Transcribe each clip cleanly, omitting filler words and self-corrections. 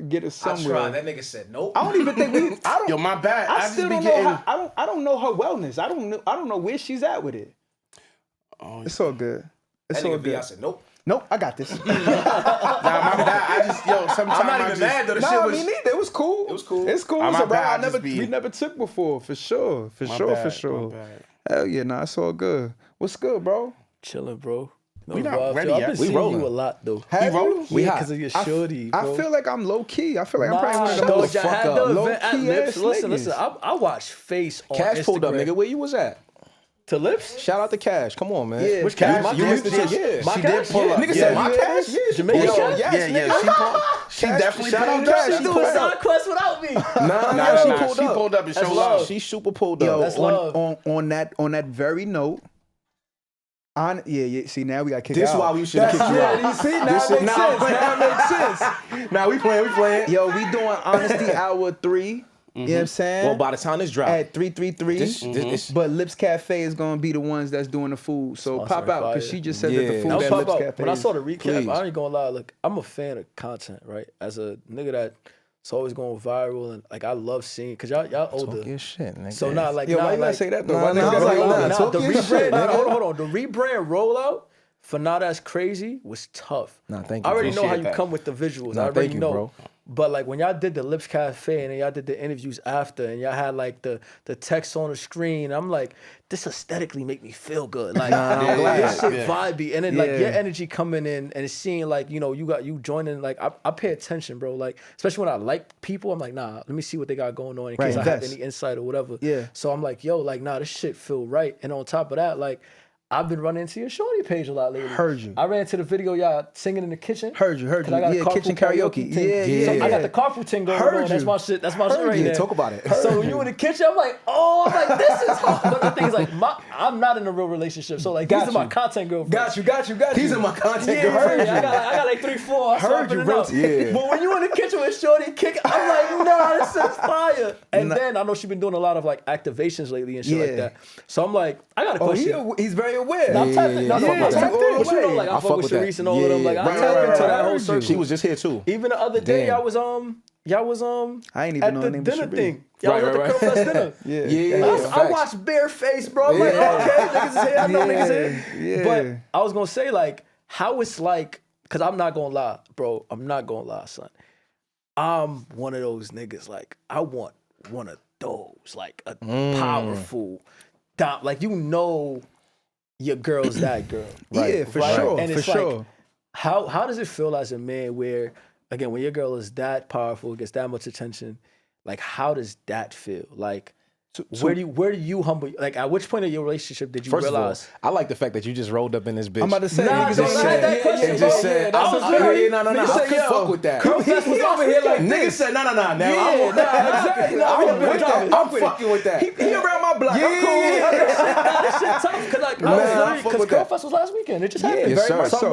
get us somewhere. I tried. That nigga said nope. I don't even think we. I don't. Yo, my bad. I still don't know. I don't know her wellness. I don't know where she's at with it. Oh, it's all good. It's all good. I said nope. Nope, I got this. Nah, my bad. Sometimes I'm not even mad though. The shit was. Me neither. It was cool. It's cool. It's a we never took before, for sure. For sure. Hell yeah, nah, it's all good. What's good, bro? Chilling, bro. We not ready yet. I've been seeing you a lot though. Have you? Yeah, because of your shorty, bro. I feel like I'm low key. I feel like I'm probably one of the most fuck up, low key ass niggas. Listen. I watch Face on Cash Instagram. pulled up, nigga. Where you was at? To Lips? Shout out to Cash. Come on, man. Yeah, which Cash? My Yeah. She did pull up. Nigga said my Cash? Jamaican Cash? Yeah. She definitely shout pulled out up. Cash. She doing side quest without me. Nah, She pulled up and showed love. She super pulled up. Yo, That's love. on that very note. Yeah. See, now we got kicked out. This is why we should have kicked you out. You see, now it makes sense. Now we playing. Yo, we doing Honesty Hour 3. You know what I'm saying? Well, by the time this drop, at 333. But Lips Cafe is gonna be the ones that's doing the food. So pop out, because she just said that the food at Lips Cafe. When I saw the recap, I ain't gonna lie. Look, I'm a fan of content, right? As a nigga that's always going viral, and like I love seeing, because y'all older. Talk your shit, nigga. So not like, yo, why you gotta say that though? The rebrand, hold on. The rebrand rollout for Not As Crazy was tough. Nah, thank you. I already know how you come with the visuals. I already know. Bro. But like when y'all did the Lips Cafe and then y'all did the interviews after and y'all had like the text on the screen, I'm like, this aesthetically make me feel good. Like this shit vibey. And then like your energy coming in and seeing like, you joining, like I pay attention, bro. Like, especially when I like people, I'm like, nah, let me see what they got going on in case I have any insight or whatever. Yeah. So I'm like, yo, like, nah, this shit feel right. And on top of that, like, I've been running into your shorty page a lot lately. Heard you. I ran into the video y'all singing in the kitchen. Heard you. Yeah, kitchen karaoke. So I got the carpool thing going on. That's my shit. That's my shit right there. Talk about it. So when you in the kitchen, I'm like, this is hot. But the thing is, like, I'm not in a real relationship. So like, these are my content girlfriends. Got you. These are my content girlfriends. I got like 3, 4. Heard you, bro. But when you in the kitchen with shorty kicking, I'm like, nah, this is fire. And then I know she's been doing a lot of like activations lately and shit like that. So I'm like, I got a question. He's very aware. I'm tapped in. But you know, like I fuck with Sharice and all of them. Like I tapped into that whole circle. She was just here too. Even the other day, y'all was I ain't even know the name dinner of thing. Y'all was at the Curl Fest dinner. Yeah. I watched Bareface, bro. I'm like, okay, niggas is here. I know niggas here. Yeah. But I was gonna say like how it's like, cause I'm not gonna lie, bro. I'm not gonna lie, son. I'm one of those niggas. Like I want one of those, like a powerful, like your girl's that girl. Right? Yeah, for sure. And it's for sure. Like, how does it feel as a man where, again, when your girl is that powerful, gets that much attention, like how does that feel? Like where do you humble? Like at which point in your relationship did you realize? All, I like the fact that you just rolled up in this bitch. I'm about to say, niggas just said, no. I could fuck with that. Curl Fest was over here like niggas said, no. Exactly. I'm fucking with that. He around my block. I'm cool. That shit tough. Cause like because Curl Fest was last weekend. It just happened. Very much. So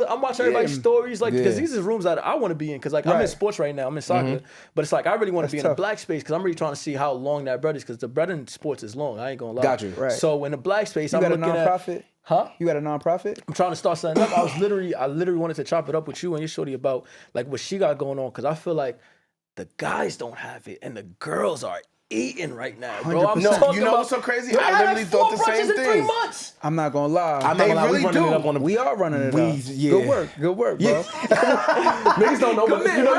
I'm watching everybody's stories, like because these are rooms that I want to be in. Cause like I'm in sports right now. I'm in soccer, but it's like I really want to be in the black space because I'm really trying to see how long that bread is. Because the bread in sports is long. I ain't gonna lie. Got you. Right. So in the black space, I'm looking at nonprofit. Huh? You got a nonprofit? I'm trying to start something up. I literally wanted to chop it up with you and your shorty about like what she got going on because I feel like the guys don't have it and the girls are eating right now, bro. I'm no, you know what's so crazy? I literally thought the same in 3 thing. months. I'm not gonna lie. They really do. We are running it up. Good work, bro. Niggas don't know, but you know.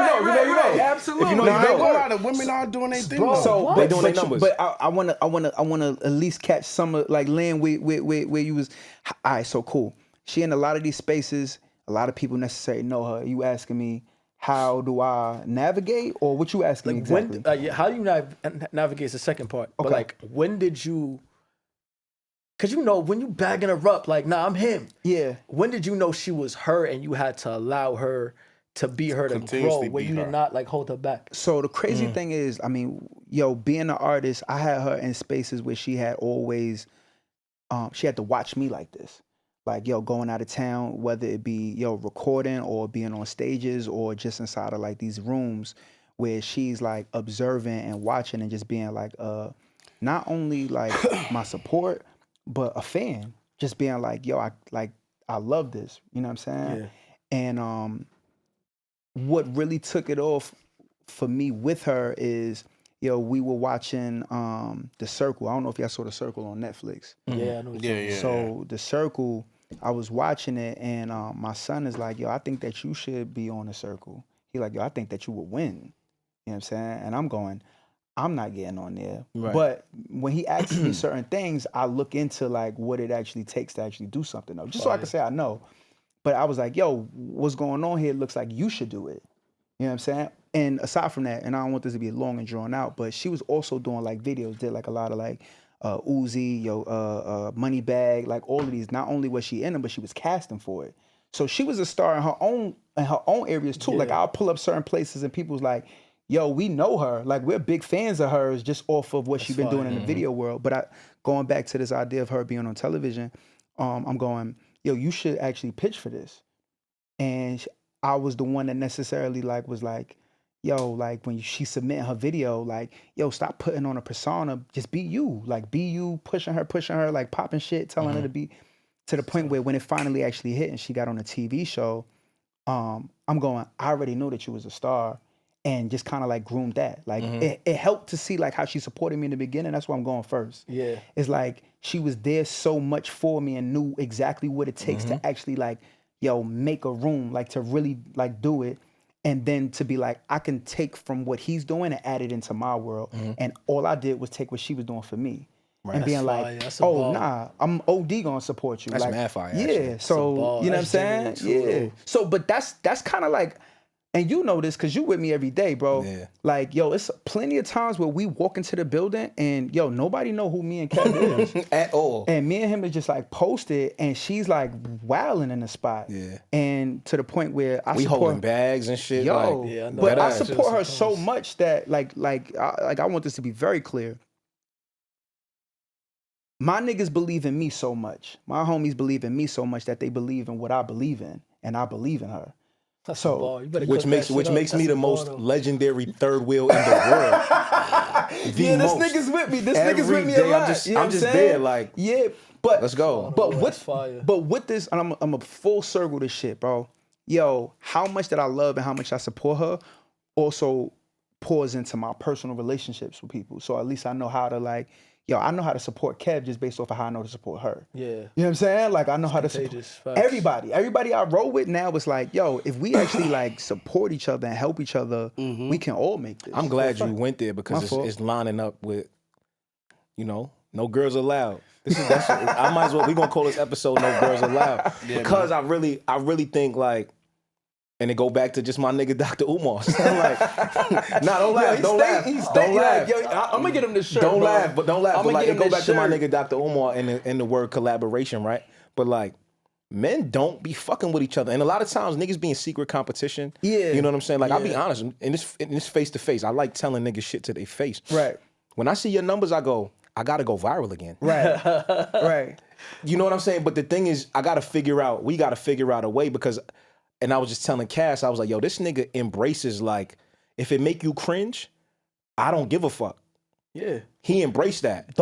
Absolutely. If you know, I ain't gonna lie, the women are doing their thing. Bro, so they doing their numbers. But I wanna at least catch some of like land where you was. All right, so cool. She in a lot of these spaces. A lot of people necessarily know her. You asking me, how do I navigate, or what you asking me exactly? How do you navigate is the second part. Okay. But like, when did you? Because when you bagging her up, like, nah, I'm him. Yeah. When did you know she was her, and you had to allow her to be her to grow, where you did not like hold her back? So the crazy thing is, I mean, being an artist, I had her in spaces where she had always, she had to watch me like this. Like, going out of town, whether it be, recording or being on stages or just inside of like these rooms where she's like observing and watching and just being like, not only like my support, but a fan. Just being like, I love this. You know what I'm saying? Yeah. And what really took it off for me with her is, we were watching The Circle. I don't know if y'all saw The Circle on Netflix. Yeah, I know. Yeah. So The Circle, I was watching it, and my son is like, I think that you should be on The Circle. He like, I think that you would win. You know what I'm saying? And I'm going, I'm not getting on there. Right. But when he asks me certain things, I look into like what it actually takes to actually do something though, just so I can say I know. But I was like, what's going on here? It looks like you should do it. You know what I'm saying? And aside from that, and I don't want this to be long and drawn out, but she was also doing like videos, did like a lot of like Uzi, Moneybag, like all of these. Not only was she in them, but she was casting for it. So she was a star in her own areas too. Yeah. Like I'll pull up certain places and people's like, we know her. Like we're big fans of hers just off of what she's been doing in the video world. But going back to this idea of her being on television, I'm going, you should actually pitch for this. And I was the one that necessarily like was like, like when she submitting her video, like, stop putting on a persona, just be you. Like be you, pushing her, like popping shit, telling her to be, to the point where when it finally actually hit and she got on a TV show, I'm going, I already knew that you was a star, and just kind of like groomed that. Like it helped to see like how she supported me in the beginning. That's why I'm going first. Yeah. It's like she was there so much for me and knew exactly what it takes to actually like, make a room, like to really like do it. And then to be like, I can take from what he's doing and add it into my world. And all I did was take what she was doing for me. Right. And being like, nah, I'm OD gonna support you. That's like, mad fire. Yeah, actually. so you know what I'm saying? Yeah. So, but that's kind of like, and you know this because you with me every day, bro. Yeah. Like, it's plenty of times where we walk into the building and nobody know who me and Kev is at all. And me and him is just like posted, and she's like wilding in the spot. Yeah. And to the point where we holding bags and shit. But I support her so much that like I want this to be very clear. My niggas believe in me so much. My homies believe in me so much that they believe in what I believe in, and I believe in her. That's so, which makes me the most legendary third wheel in the world. This nigga's with me. This nigga's with me a lot. I'm just there, like, but let's go. But with this, and I'm a full circle this shit, bro. How much that I love and how much I support her also pours into my personal relationships with people. So at least I know how to like. I know how to support Kev just based off of how I know to support her. Yeah. You know what I'm saying? Like, I know how to support everybody. Everybody I roll with now is like, if we actually like support each other and help each other, we can all make this. I'm glad you went there because it's lining up with, no girls allowed. I might as well, we're going to call this episode No Girls Allowed. Because man. I really think like, and it go back to just my nigga Dr. Umar. I'm like, don't laugh, don't laugh. I'm gonna get him this shirt. Don't laugh. But like, it go back to my nigga Dr. Umar and the word collaboration, right? But like, men don't be fucking with each other, and a lot of times niggas be in secret competition. Yeah, you know what I'm saying? Like, I'll be honest, in this face to face, I like telling niggas shit to their face. Right. When I see your numbers, I go, I gotta go viral again. Right. Right. You know what I'm saying? But the thing is, we gotta figure out a way because. And I was just telling Cass, I was like, this nigga embraces, like, if it make you cringe, I don't give a fuck. Yeah. He embraced that.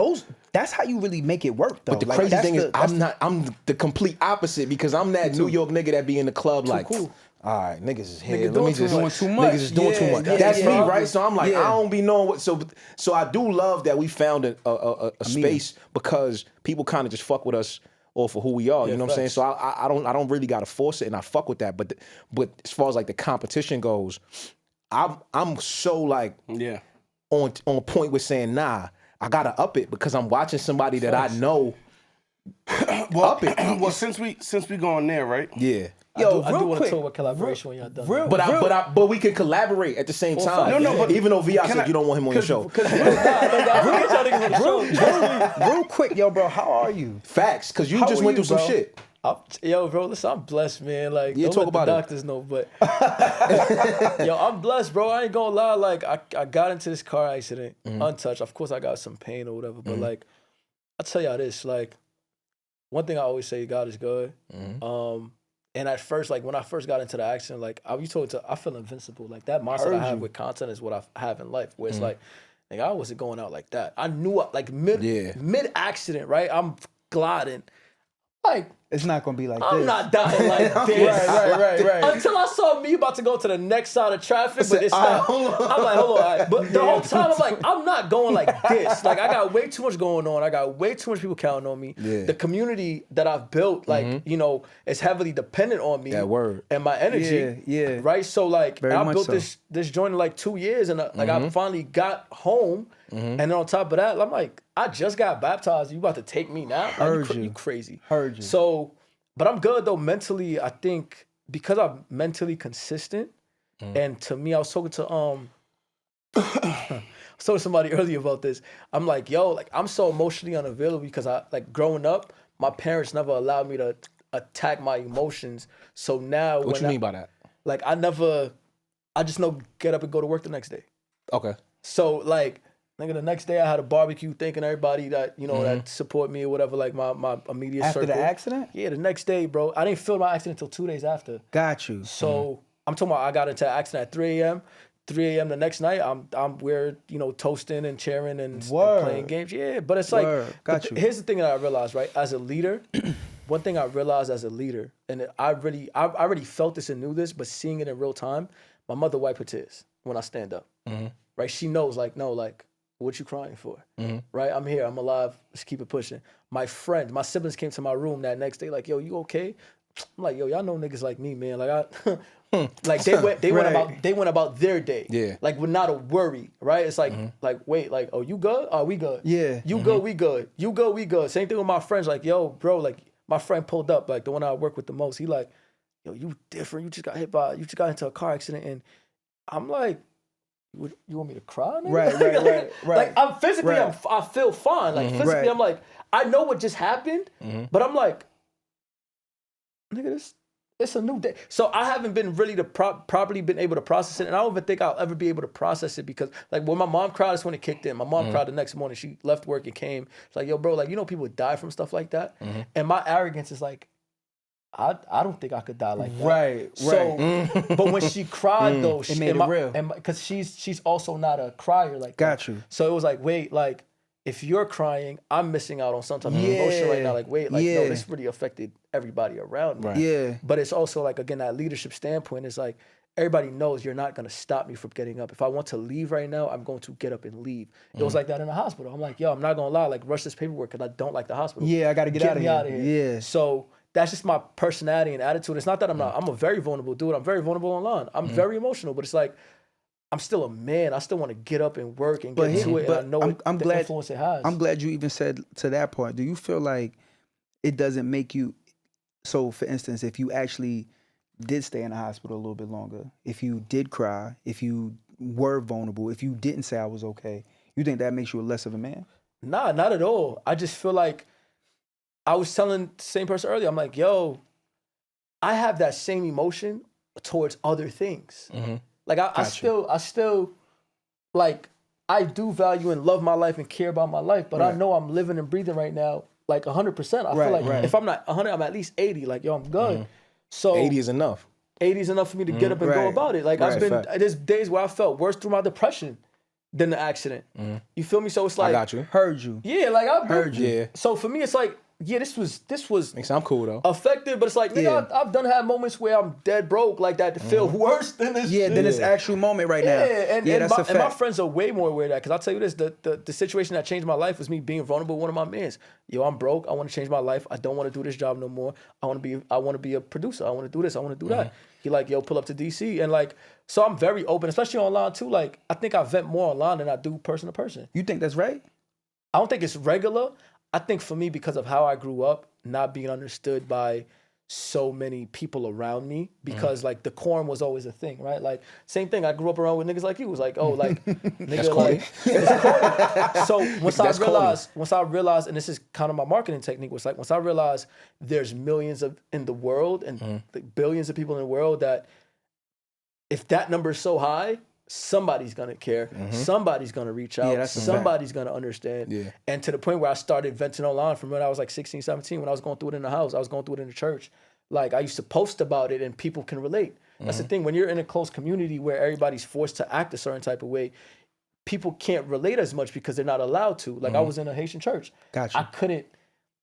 That's how you really make it work, though. But the crazy thing is, I'm the complete opposite because I'm that New York nigga that be in the club like, cool. All right, niggas is here. Let me just doing too much. Niggas is doing too much. That's me, right? So I'm like, I don't be knowing what. So I do love that we found a space because people kind of just fuck with us. Or for who we are, you know what I'm saying? So I don't really gotta force it, and I fuck with that. But as far as like the competition goes, I'm so like on point with saying nah, I gotta up it because I'm watching somebody that I know up it. Well, since we going there, right? Yeah. I do want to talk about collaboration when y'all done. But we can collaborate at the same time. No, but even though Vi said you don't want him on your show. Real quick, bro, how are you? Facts, because you just went through some shit. Bro, listen, I'm blessed, man. Like, don't let the doctors know, but I'm blessed, bro. I ain't gonna lie. Like, I got into this car accident untouched. Of course, I got some pain or whatever, but like, I tell y'all this, like, one thing I always say, God is good. And at first, like when I first got into the accident, like I feel invincible. Like that mindset I have with content is what I have in life. Where it's like I wasn't going out like that. I knew like mid accident, right? I'm gliding. Like It's not gonna be like I'm this. not dying like this. Right. Until I saw me about to go to the next side of traffic, but it's not. I'm like, hold on. All right. But the whole time, I'm like, I'm not going like this. Like, I got way too much going on. I got way too much people counting on me. Yeah. The community that I've built, like, you know, is heavily dependent on me. That word. And my energy. Yeah. Right? So, like, Very I much built so. this joint in like 2 years, and like, I finally got home. And then on top of that, I'm like, I just got baptized. You about to take me now? Like, you crazy. Heard you. So, but I'm good though mentally. I think because I'm mentally consistent, and to me, I was talking to I was talking to somebody earlier about this. I'm like, yo, like I'm so emotionally unavailable because I like growing up, my parents never allowed me to attack my emotions. So now, What you mean by that? Like I just know get up and go to work the next day. Okay. So like. Nigga, the next day I had a barbecue thanking everybody that, you know, that support me or whatever, like my immediate After circle. the accident? Yeah, the next day, bro. I didn't feel my accident until 2 days after. Got you. So I'm talking about I got into an accident at 3 a.m. 3 a.m. the next night, we're, you know, toasting and cheering and playing games. Yeah, but it's like, here's the thing that I realized, right? As a leader, one thing I realized as a leader, and I already felt this and knew this, but seeing it in real time, my mother wiped her tears when I stand up, right? She knows, like, no, like, what you crying for? Right? I'm here. I'm alive. Let's keep it pushing. My siblings came to my room that next day, like, yo, you okay? I'm like, yo, y'all know niggas like me, man. Like like they went about their day. Yeah. Like with not a worry, right? It's like wait, like, oh, you good? Oh, we good. Yeah. You good, we good. You good, we good. Same thing with my friends, like, yo, bro, like my friend pulled up, like the one I work with the most. He like, yo, you different. You just got into a car accident, and I'm like, you want me to cry? Nigga? Right. Like I'm physically, I feel fine. Like physically, I'm like, I know what just happened, but I'm like, nigga, it's a new day. So I haven't been really properly been able to process it, and I don't even think I'll ever be able to process it because, like, when my mom cried, that's when it kicked in. My mom cried the next morning. She left work and came. It's like, yo, bro, like, you know, people die from stuff like that, and my arrogance is like, I don't think I could die like that. Right. So, but when she cried though, it made it real. And because she's also not a crier like that. Got you. So it was like, wait, like if you're crying, I'm missing out on some type of emotion right now. Like, wait, like no, this really affected everybody around me. Right. Yeah. But it's also like, again, that leadership standpoint is like, everybody knows you're not gonna stop me from getting up. If I want to leave right now, I'm going to get up and leave. It was like that in the hospital. I'm like, yo, I'm not gonna lie, like rush this paperwork because I don't like the hospital. Yeah, I gotta get me out of here. Yeah. So that's just my personality and attitude. It's not that I'm a very vulnerable dude. I'm very vulnerable online. I'm very emotional, but it's like, I'm still a man. I still want to get up and work and get to it. And I know the influence it has. I'm glad you even said to that point. Do you feel like it doesn't make you, so for instance, if you actually did stay in the hospital a little bit longer, if you did cry, if you were vulnerable, if you didn't say I was okay, you think that makes you less of a man? Nah, not at all. I just feel like, I was telling the same person earlier, I'm like, yo, I have that same emotion towards other things. Like I still, like, I do value and love my life and care about my life, but I know I'm living and breathing right now, like 100%. I feel like if I'm not 100, I'm at least 80. Like, yo, I'm good. So 80 is enough. 80 is enough for me to get up and go about it. Like there's days where I felt worse through my depression than the accident. You feel me? So it's like, I got you. Heard you. Yeah, like I've heard you. Yeah. So for me, it's like, yeah, this was Makes I'm cool though. Effective, but it's like, nigga, I've done had moments where I'm dead broke like that to feel worse than this. Yeah, than this actual moment right now. And that's a fact. And my friends are way more aware of that, because I'll tell you this, the situation that changed my life was me being vulnerable with one of my mans. Yo, I'm broke. I want to change my life. I don't want to do this job no more. I want to be a producer. I want to do this. I want to do that. He like, yo, pull up to DC. And like, so I'm very open, especially online too. Like, I think I vent more online than I do person to person. You think that's right? I don't think it's regular. I think for me, because of how I grew up, not being understood by so many people around me, because like decorum was always a thing, right? Like same thing. I grew up around with niggas like you. It was like, oh, like nigga, like it's corny. So once I realized, and this is kind of my marketing technique, was like once I realized there's millions in the world and like billions of people in the world, that if that number is so high, somebody's gonna care. Somebody's gonna reach out. Somebody's gonna understand. Yeah. And to the point where I started venting online from when I was like 16, 17, when I was going through it in the house, I was going through it in the church. Like I used to post about it and people can relate. That's the thing. When you're in a close community where everybody's forced to act a certain type of way, people can't relate as much because they're not allowed to. Like I was in a Haitian church. Gotcha. I couldn't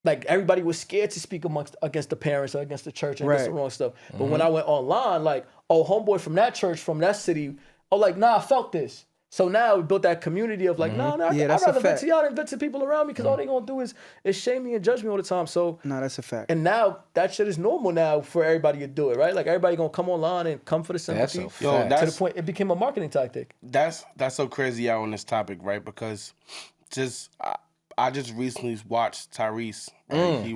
like everybody was scared to speak against the parents or against the church and against the wrong stuff. But when I went online, like, oh, homeboy from that church, from that city, oh, like, nah, I felt this. So now we built that community of like, nah, I'd rather vent to y'all than vent to people around me because all they gonna do is shame me and judge me all the time. So that's a fact. And now that shit is normal now for everybody to do it, right? Like everybody gonna come online and come for the sympathy. To the point it became a marketing tactic. That's so crazy out on this topic, right? Because I just recently watched Tyrese. Right?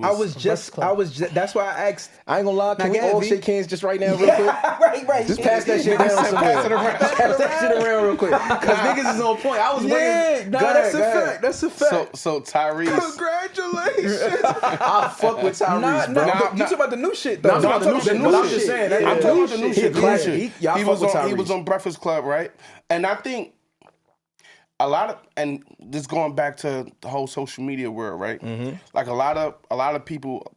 That's why I asked. I ain't gonna lie, can we all shake hands just right now real quick? right. Just pass that shit down somewhere. Pass that shit around real quick. Because niggas is on point. I was waiting. That's a fact. That's a fact. So Tyrese. Congratulations. I fuck with Tyrese, bro. You talking about the new shit, though. I'm talking about the new shit. I'm just saying. I'm talking about the new shit. He was on Breakfast Club, right? And I think a lot of, and this going back to the whole social media world, right? Like a lot of people,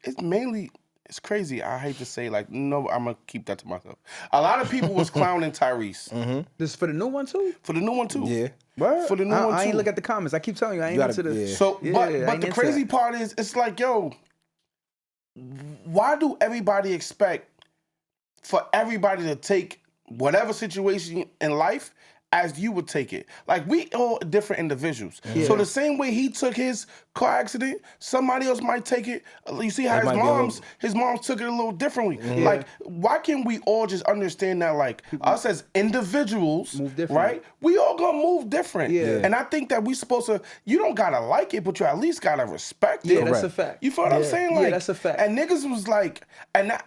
it's crazy. I hate to say, like, no, I'm gonna keep that to myself. A lot of people was clowning Tyrese. This is for the new one too? For the new one too. Yeah. Word? For the new one too. I ain't look at the comments. I keep telling you, I ain't into the. Yeah. So, but the crazy part is, it's like, yo, why do everybody expect for everybody to take whatever situation in life as you would take it? Like, we all different individuals. So the same way he took his car accident, somebody else might take it. You see how his moms took it a little differently. Like, why can't we all just understand that, like, us as individuals, move different, right? We all gonna move different. And I think that we supposed to, you don't gotta like it, but you at least gotta respect it. Yeah, that's a fact. You feel what I'm saying? Like, that's a fact. And niggas was like, and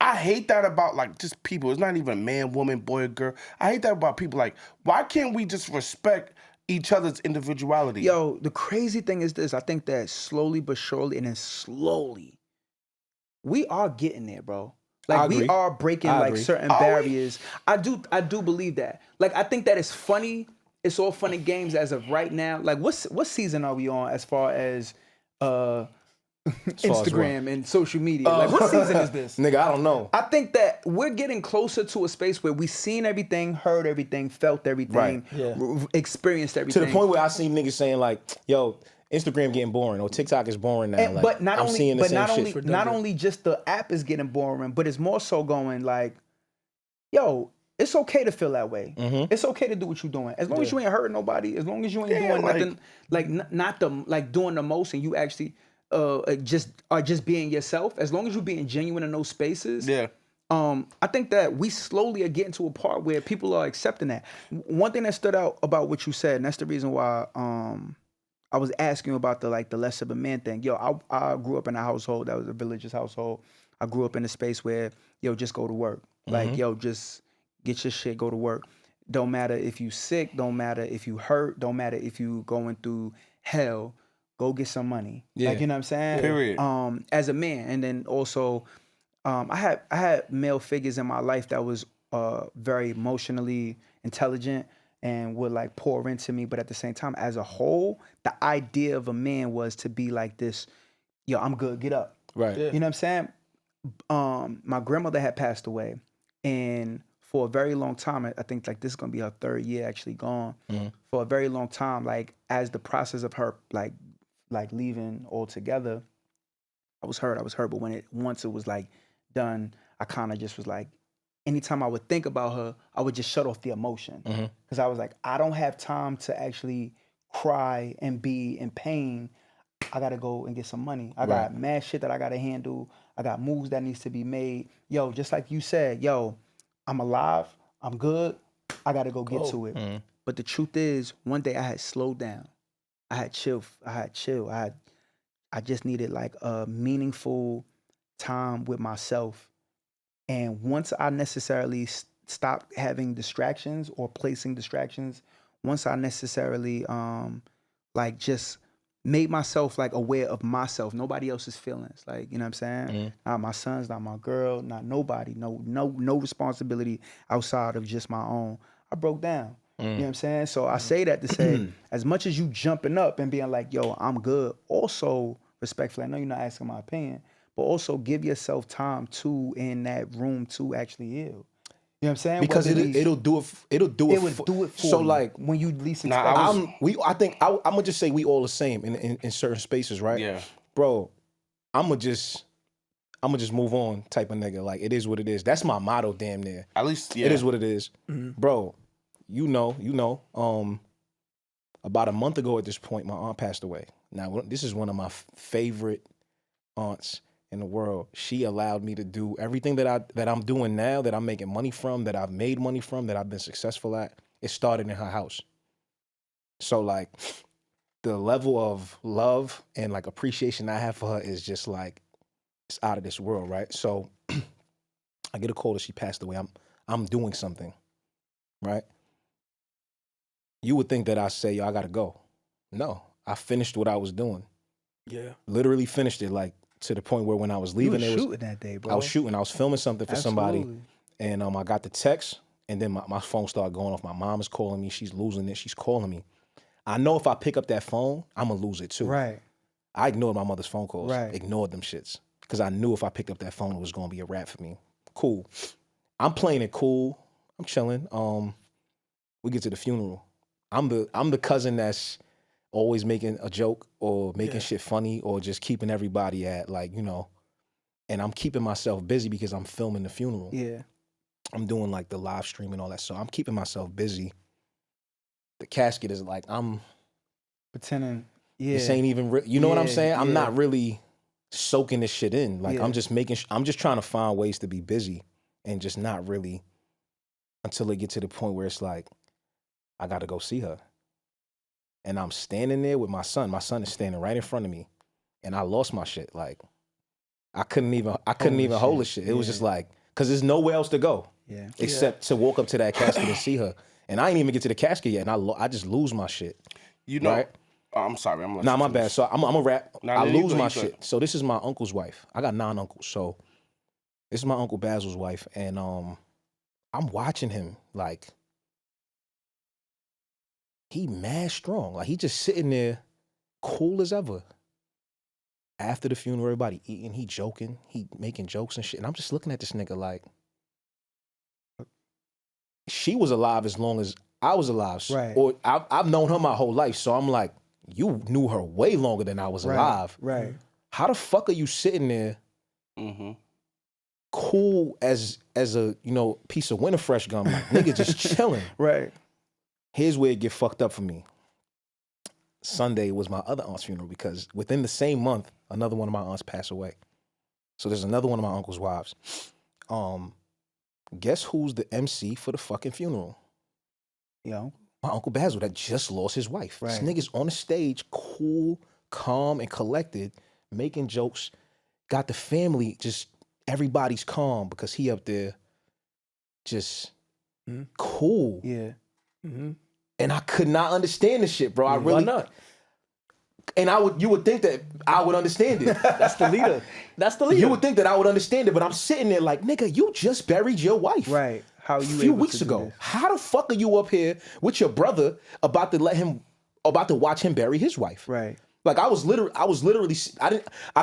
I hate that about, like, just people. It's not even man, woman, boy, or girl. I hate that about people. Like, why can't we just respect each other's individuality? Yo, the crazy thing is this. I think that slowly but surely, and then slowly, we are getting there, bro. Like, we are breaking like certain barriers. I do believe that. Like, I think that it's funny. It's all funny games as of right now. Like, what season are we on as far as Instagram and social media? Like, what season is this? Nigga, I don't know. I think that we're getting closer to a space where we seen everything, heard everything, felt everything, experienced everything. To the point where I seen niggas saying like, yo, Instagram getting boring or TikTok is boring now. And, like, but not I'm only, seeing the but same not shit. only, not only just the app is getting boring, but it's more so going like, yo, it's okay to feel that way. It's okay to do what you're doing. As long as you ain't hurting nobody, as long as you ain't doing nothing, like not doing the most, and you actually just being yourself. As long as you're being genuine in those spaces. Yeah. I think that we slowly are getting to a part where people are accepting that. One thing that stood out about what you said, and that's the reason why I was asking you about the less of a man thing. Yo, I grew up in a household that was a religious household. I grew up in a space where, yo, just go to work. Like, yo, just get your shit, go to work. Don't matter if you sick, don't matter if you hurt, don't matter if you going through hell, go get some money. Like, you know what I'm saying? Period. As a man. And then also, I had male figures in my life that was very emotionally intelligent and would like pour into me. But at the same time, as a whole, the idea of a man was to be like this, yo, I'm good, get up. Right. You know what I'm saying? My grandmother had passed away, and for a very long time, I think like this is gonna be her third year actually gone. For a very long time, like as the process of her like leaving altogether, I was hurt. But once it was like done, I kind of just was like, anytime I would think about her, I would just shut off the emotion. Because I was like, I don't have time to actually cry and be in pain. I gotta go and get some money. I got mad shit that I gotta handle. I got moves that needs to be made. Yo, just like you said, yo, I'm alive, I'm good, I gotta go get to it. But the truth is, one day I had slowed down. I had chill. I just needed like a meaningful time with myself. And once I necessarily stopped having distractions or placing distractions, once I necessarily like just made myself like aware of myself, nobody else's feelings. Like, you know what I'm saying? Not my sons, not my girl, not nobody, no responsibility outside of just my own. I broke down. You know what I'm saying? So I say that to say, as much as you jumping up and being like, yo, I'm good, also respectfully, I know you're not asking my opinion, but also give yourself time to in that room to actually heal. You know what I'm saying? Because it'll do it. It'll do it. It would do it for so you like when you least expect. I think I'm gonna just say we all the same in certain spaces, right? Yeah, bro. I'm gonna just move on type of nigga. Like, it is what it is. That's my motto, damn near. at least, yeah. It is what it is. Bro, you know, about a month ago at this point, my aunt passed away. Now, this is one of my favorite aunts in the world. She allowed me to do everything that I'm doing now, that I'm making money from, that I've made money from, that I've been successful at. It started in her house. So, like, the level of love and, like, appreciation I have for her is just, like, it's out of this world, right? So I get a call that she passed away. I'm doing something, right? You would think that I say, yo, I gotta go. No, I finished what I was doing. Yeah. Literally finished it, like, to the point where when I was leaving, you were shooting that day, bro. I was shooting. I was filming something for somebody, and I got the text, and then my phone started going off. My mom is calling me. She's losing it. She's calling me. I know if I pick up that phone, I'm gonna lose it too. Right. I ignored my mother's phone calls. Right. Ignored them shits. Because I knew if I picked up that phone, it was gonna be a wrap for me. Cool. I'm playing it cool. I'm chilling. We get to the funeral. I'm the cousin that's always making a joke or making shit funny or just keeping everybody at, like, you know. And I'm keeping myself busy because I'm filming the funeral. Yeah. I'm doing, like, the live stream and all that. So I'm keeping myself busy. The casket is like, I'm pretending. Yeah. This ain't even you know what I'm saying? I'm not really soaking this shit in. Like, I'm just trying to find ways to be busy and just not really until it get to the point where it's like, I got to go see her. And I'm standing there with my son. My son is standing right in front of me. And I lost my shit. Like, I couldn't even hold the shit. It was just like, because there's nowhere else to go. Yeah. Except to walk up to that casket and see her. And I ain't even get to the casket yet. And I just lose my shit. You know, right? I'm sorry. Nah, my bad. So I'm a rap. I lose my shit. Good. So this is my uncle's wife. I got 9 uncles. So this is my Uncle Basil's wife. And I'm watching him, like, he mad strong. Like, he just sitting there cool as ever. After the funeral, everybody eating, he joking, he making jokes and shit. And I'm just looking at this nigga like, she was alive as long as I was alive. Right. Or I've known her my whole life. So I'm like, you knew her way longer than I was alive. Right. How the fuck are you sitting there cool as a, you know, piece of winter fresh gum? Like, nigga just chilling. Right. Here's where it get fucked up for me. Sunday was my other aunt's funeral because within the same month, another one of my aunts passed away. So there's another one of my uncle's wives. Guess who's the MC for the fucking funeral? Yo. My Uncle Basil that just lost his wife. Right. This nigga's on the stage, cool, calm, and collected, making jokes. Got the family, just everybody's calm because he up there just cool. Yeah. And I could not understand the shit, bro. Why not? And you would think that I would understand it. That's the leader. That's the leader. You would think that I would understand it, but I'm sitting there like, nigga, you just buried your wife. Right. How you a few weeks ago. How the fuck are you up here with your brother about to watch him bury his wife? Right. Like, I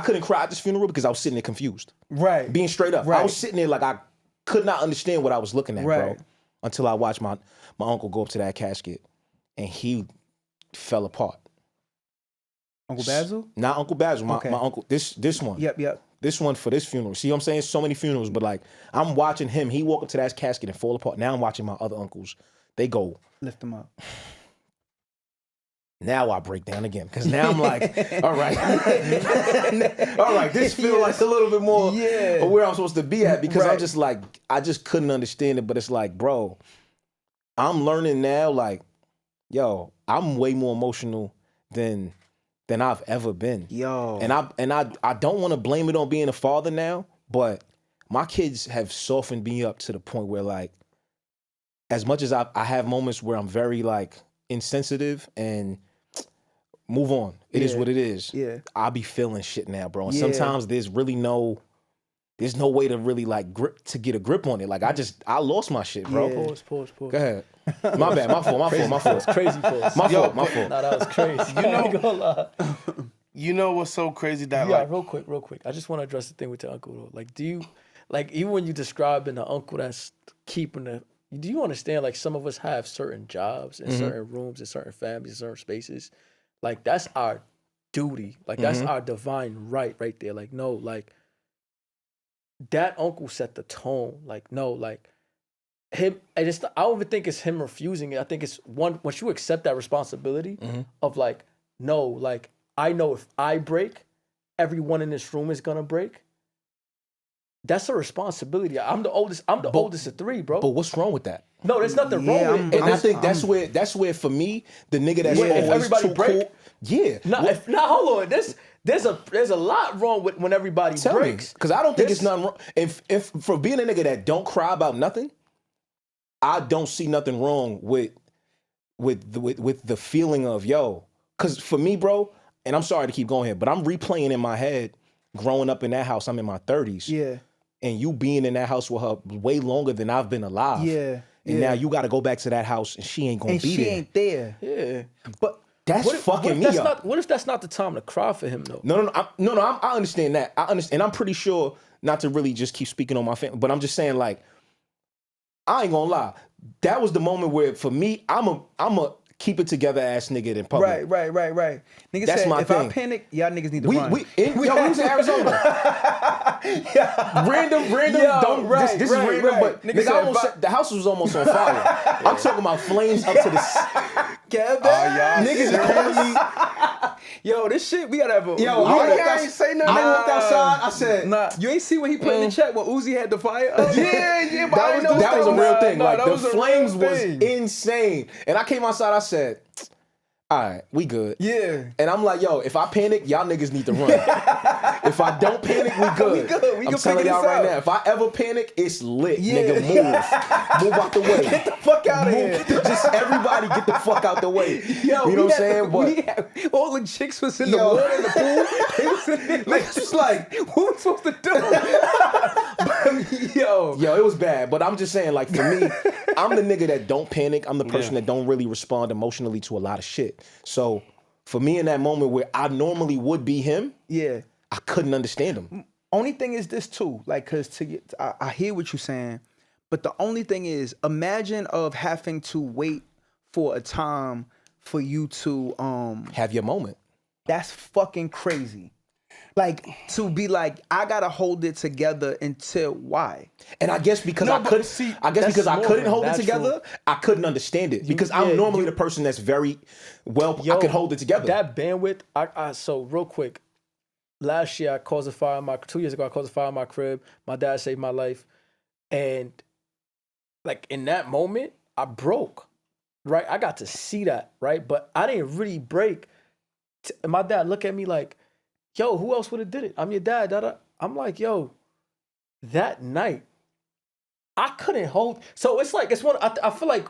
couldn't cry at this funeral because I was sitting there confused. Right. Being straight up. Right. I was sitting there like I could not understand what I was looking at, right. bro. Until I watched my uncle go up to that casket and he fell apart. Uncle Basil? Not Uncle Basil, my uncle. This one. Yep. This one for this funeral. See what I'm saying? So many funerals, but like, I'm watching him. He walk up to that casket and fall apart. Now I'm watching my other uncles. They go. Lift him up. Now I break down again. Because now I'm like, all right. All right, this feels like a little bit more where I'm supposed to be at. Because I'm just like, I just couldn't understand it. But it's like, bro, I'm learning now, like, yo, I'm way more emotional than I've ever been. Yo. And I don't want to blame it on being a father now, but my kids have softened me up to the point where, like, as much as I have moments where I'm very, like, insensitive and move on. It is what it is. Yeah. I be feeling shit now, bro. And sometimes there's no way to really, like, get a grip on it. Like, I lost my shit, bro. Yeah. Pause. Go ahead. My bad. My fault. It's crazy pause. My fault. Nah, that was crazy. You know what's so crazy that real quick. I just want to address the thing with your uncle though. Like, do you like even when you describing the uncle that's keeping the, do you understand? Like some of us have certain jobs in certain rooms, in certain families, in certain spaces. Like that's our duty. Like that's our divine right there. Like no, like that uncle set the tone. Like no, like him. I don't even think it's him refusing it. I think it's once you accept that responsibility of like no, like I know if I break, everyone in this room is gonna break. That's a responsibility. I'm the oldest. I'm the oldest of 3, bro. But what's wrong with that? No, there's nothing wrong with it. And I think that's where for me, the nigga that's if always everybody too break, cool. Yeah. Hold on. There's a lot wrong with when everybody breaks. Because I don't think it's nothing wrong. If for being a nigga that don't cry about nothing, I don't see nothing wrong with the feeling of yo. Because for me, bro, and I'm sorry to keep going here, but I'm replaying in my head growing up in that house. I'm in my 30s. Yeah. And you being in that house with her way longer than I've been alive. Yeah. And now you got to go back to that house and she ain't gonna be there. She ain't there. Yeah. But that's fucking me up. What if that's not the time to cry for him though? No. I understand that. I understand. And I'm pretty sure not to really just keep speaking on my family, but I'm just saying like, I ain't gonna lie. That was the moment where for me, I'm a keep it together ass nigga in public. Right. Niggas That's said, my if thing. I panic, y'all niggas need to run. We was in Arizona. Random. This is random, but nigga, the house was almost on fire. I'm talking about flames up to the. Niggas calling me. Yo, this shit, we gotta have a. Yo, I ain't say nothing. I looked outside. I said, Nah, you ain't see when he put in the chat when Uzi had the fire up? Yeah, but that was a real thing. Like the was a flames real was thing. insane, and I came outside. I said, all right, we good. Yeah. And I'm like, yo, if I panic, y'all niggas need to run. If I don't panic, we good. We I'm can telling figure y'all this right out. now, if I ever panic, it's lit, Yeah. nigga. Move out the way. Get the fuck out of here. Just everybody get the fuck out the way. Yo, you know what I'm saying? All the chicks was in the water in the pool. They was in there like, just like, what we supposed to do? Yo, it was bad. But I'm just saying, like, for me, I'm the nigga that don't panic. I'm the person that don't really respond emotionally to a lot of shit. So for me in that moment where I normally would be him, Yeah. I couldn't understand him. Only thing is this too, like, cause I hear what you're saying, but the only thing is, imagine of having to wait for a time for you to Have your moment. That's fucking crazy. Like to be like, I gotta hold it together until why? And I guess because I couldn't hold it together, I couldn't understand it. Because I'm normally the person that's very well, I could hold it together. That bandwidth, so real quick, last year I caused a fire in 2 years ago, I caused a fire in my crib. My dad saved my life. And like in that moment, I broke, right? I got to see that, right? But I didn't really break. And my dad looked at me like, yo, who else would have did it? I'm your dad. I'm like, yo, that night, I couldn't hold. So it's like, I feel like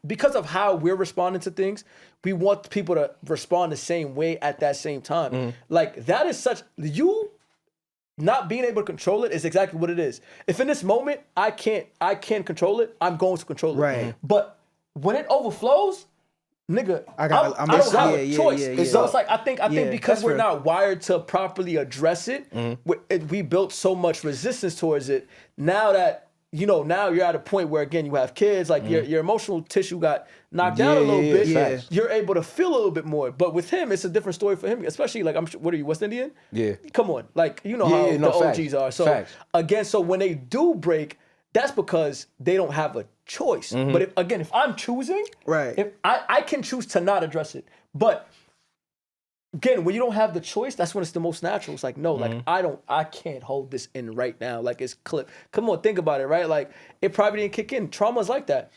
because of how we're responding to things, we want people to respond the same way at that same time. Mm. Like that is you not being able to control it is exactly what it is. If in this moment, I can't control it, I'm going to control it. Right. But when it overflows, nigga, I don't have a choice. Yeah. So it's like I think because we're not wired to properly address it, we built so much resistance towards it. Now that now you're at a point where again you have kids, like your emotional tissue got knocked down a little bit. Yeah. You're able to feel a little bit more. But with him, it's a different story for him. Especially like what are you, West Indian? Yeah. Come on, like how the OGs are. So again, so when they do break, that's because they don't have a choice. But if I'm choosing, right, if I can choose to not address it. But again, when you don't have the choice, that's when it's the most natural. It's like, no, like I can't hold this in right now. Like it's clip. Come on, think about it, right? Like it probably didn't kick in. Trauma's like that.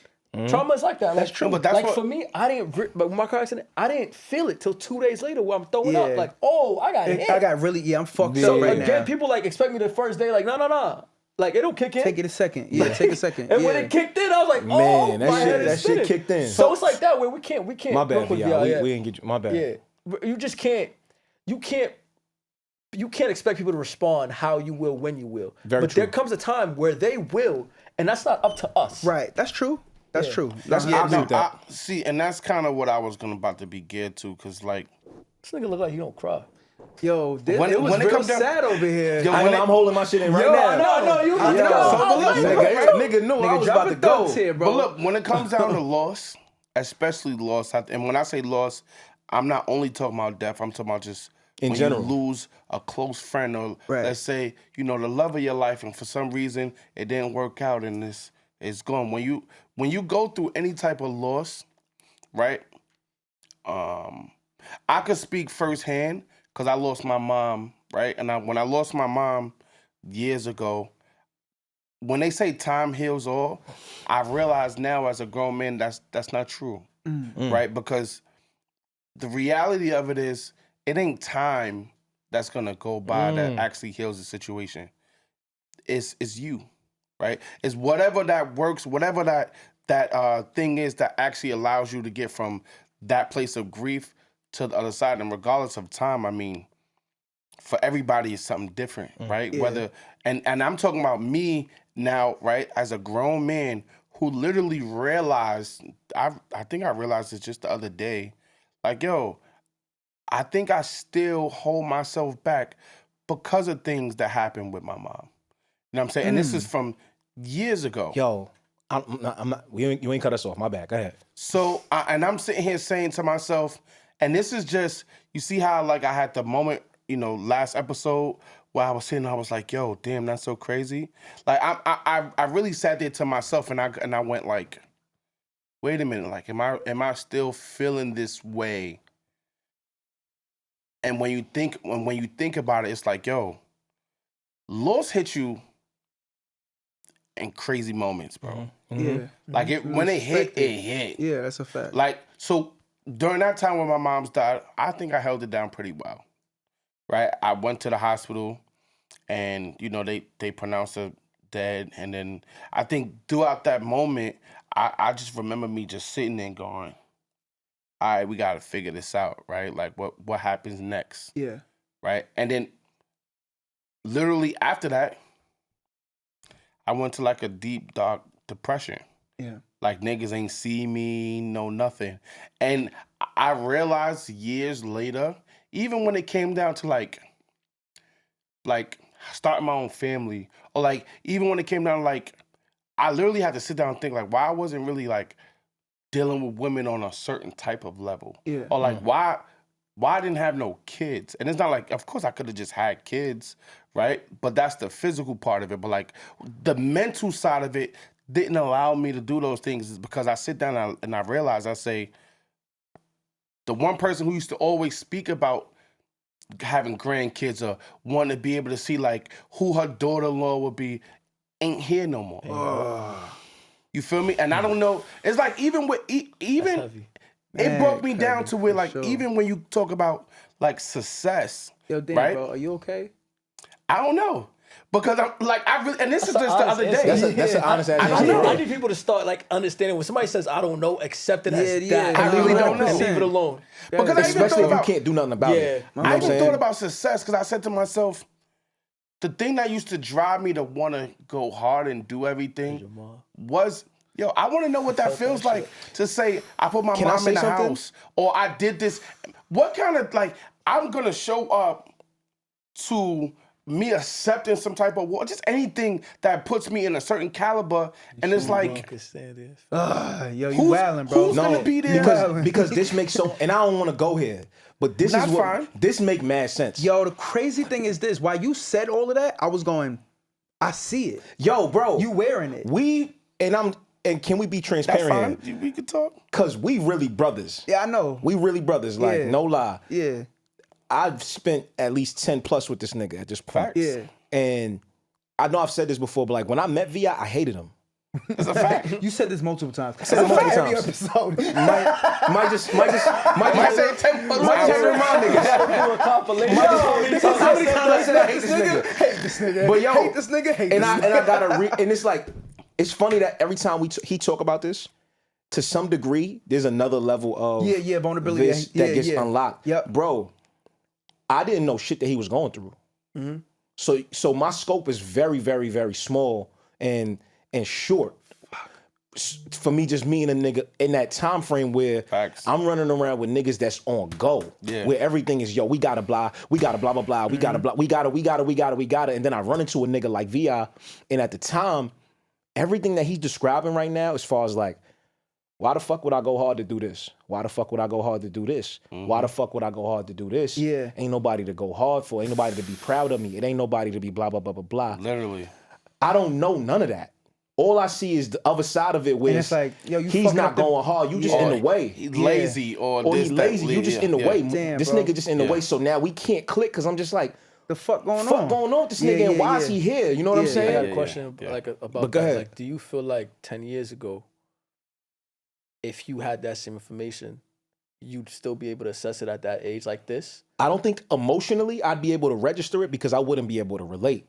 Trauma's like that. That's like, true. But that's like for me, but with my car accident, I didn't feel it till 2 days later where I'm throwing up. Like, oh, I got hit. I got really, I'm fucked so up right again, now. people like expect me the first day, like, no. Like it'll kick in. Take it a second. Yeah, take a second. And when it kicked in, I was like, oh, man, that shit kicked in. So it's like that where we can't. My bad, we didn't get you. My bad. Yeah, you just can't. You can't expect people to respond how you will when you will. Very but true. there comes a time where they will, and that's not up to us. Right. That's true. That's true. See, and that's kind of what I was about to be geared to, because like This nigga look like he don't cry. Yo, it was when it real comes down, sad over here. Yo, I'm holding my shit in right now. No, you I need to know. go. So, but look, Nigga knew I was drop about to a go. thumbs here, bro. But look, when it comes down to loss, especially loss, and when I say loss, I'm not only talking about death. I'm talking about just in when general. you lose a close friend, or let's say the love of your life, and for some reason it didn't work out, and it's gone. When you go through any type of loss, right? I could speak firsthand because I lost my mom, right? And when I lost my mom years ago, when they say time heals all, I realize now as a grown man that's not true, right? Because the reality of it is, it ain't time that's gonna go by that actually heals the situation. It's you, right? It's whatever that works, whatever that thing is that actually allows you to get from that place of grief to the other side. And regardless of time, I mean, for everybody it's something different, right? Yeah. Whether and I'm talking about me now, right? As a grown man who literally realized, I think I realized it just the other day, like, yo, I think I still hold myself back because of things that happened with my mom. You know what I'm saying? And this is from years ago. Yo, I'm not. You ain't cut us off. My bad. Go ahead. So, I'm sitting here saying to myself, and this is just, you see how like I had the moment, last episode where I was sitting, I was like, yo, damn, that's so crazy. Like I really sat there to myself and I went like, wait a minute, like am I still feeling this way? And when you think about it, it's like, yo, loss hit you in crazy moments, bro. Yeah. Like when it hit, it hit. Yeah, that's a fact. Like, so during that time when my mom's died, I think I held it down pretty well, right? I went to the hospital and, they pronounced her dead. And then I think throughout that moment, I just remember me just sitting there and going, all right, we got to figure this out, right? Like what happens next? Yeah. Right? And then literally after that, I went to like a deep, dark depression. Yeah. Like niggas ain't see me, no nothing. And I realized years later, even when it came down to like starting my own family, or like even when it came down to like, I literally had to sit down and think like, why I wasn't really like dealing with women on a certain type of level. Yeah. Or like why I didn't have no kids. And it's not like, of course I could have just had kids, right? But that's the physical part of it. But like the mental side of it didn't allow me to do those things, because I sit down and I realize, I say, the one person who used to always speak about having grandkids or wanting to be able to see like who her daughter-in-law would be ain't here no more. You feel me? And I don't know. It's like even with it broke me down to where like even when you talk about like success, Yo, Dan, right? bro, are you okay? I don't know. Because I'm like, and this is just the other day. That's an honest answer. I need people to start like understanding when somebody says I don't know, accept it as that. I really don't know. And leave it alone. Because I even Especially thought if you about, can't do nothing about it. You know I what I'm even saying? thought about success, because I said to myself, the thing that used to drive me to want to go hard and do everything was, yo, I want to know what that feels like to say I put my mom in the house, or I did this. What kind of, like, I'm going to show up to me accepting some type of war, just anything that puts me in a certain caliber, and it's like, Yo, you who's, wildin', bro. who's gonna be there? Because this makes so, and I don't want to go here, but this That's is what fine. this make mad sense. Yo, the crazy thing is this. While you said all of that, I was going, I see it. Yo, bro, You wearing it. And can we be That's transparent fine. here? We could talk. Cause we really brothers. Yeah, I know. We really brothers. Like, Yeah. no lie. Yeah. I've spent at least 10 plus with this nigga at this point. Facts. Yeah. And I know I've said this before, but like when I met V.I., I hated him. It's a fact. You said this multiple times. said it multiple Every times. episode. Might just say 10 plus might just remind niggas. Do a compilation. How many times I said I hate this nigga? Hate this nigga. But yo, hate this nigga. Hate and this I nigga. gotta and it's like, it's funny that every time he talk about this, to some degree, there's another level of Yeah, vulnerability. this that gets yeah. unlocked. Yep. Bro, I didn't know shit that he was going through. Mm-hmm. So my scope is very, very, very small and short. for me, just me and a nigga in that time frame where Facts. I'm running around with niggas that's on go, where everything is, yo, we gotta blah blah blah, we gotta blah, we gotta, and then I run into a nigga like Vi, and at the time, everything that he's describing right now, as far as like, why the fuck would I go hard to do this? Why the fuck would I go hard to do this? Why the fuck would I go hard to do this? Yeah. Ain't nobody to go hard for. Ain't nobody to be proud of me. It ain't nobody to be blah blah blah blah blah. Literally, I don't know none of that. All I see is the other side of it, where And it's like, yo, you he's not going hard. You just in the way. he's lazy or He's lazy. You just in the way. Damn, this bro. nigga just in the way. So now we can't click because I'm just like, The fuck going fuck on? going on with this nigga, and why is he here? You know what I'm I saying? got a question about But go that. ahead. Like, do you feel like 10 years ago, if you had that same information, you'd still be able to assess it at that age like this? I don't think emotionally I'd be able to register it because I wouldn't be able to relate.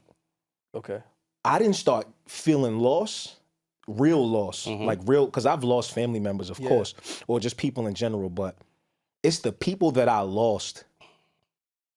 Okay. I didn't start feeling loss, real loss, like real, because I've lost family members, of course, or just people in general, but it's the people that I lost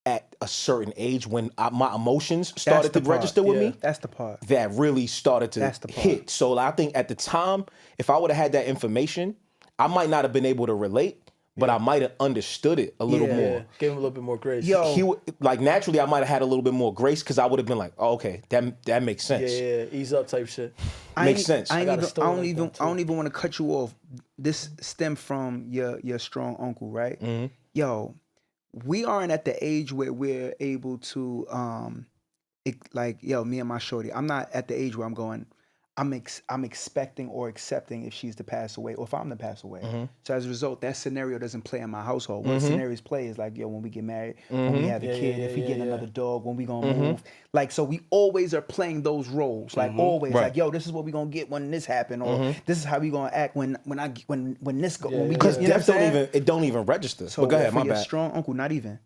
at a certain age when my emotions started to register with me. That's the part. That really started to That's the part. hit. So I think at the time, if I would have had that information, I might not have been able to relate, but I might have understood it a little more. Give him a little bit more grace. Yo, He would, like, naturally, I might have had a little bit more grace because I would have been like, oh, okay, that makes sense. Yeah, ease up type shit. Makes sense. I got a story don't like even. that, too. I don't even want to cut you off. This stemmed from your strong uncle, right? Yo, we aren't at the age where we're able to me and my shorty. I'm not at the age where I'm going. I'm expecting or accepting if she's to pass away or if I'm to pass away. So as a result, that scenario doesn't play in my household. What scenarios play is like, yo, when we get married, when we have a kid, if we get another dog, when we gonna move. Like, so we always are playing those roles. Like always, like, yo, this is what we gonna get when this happen, or this is how we gonna act when this go. When we Because you know what I'm saying? it don't even register. So But go ahead, for my your bad. strong uncle, not even.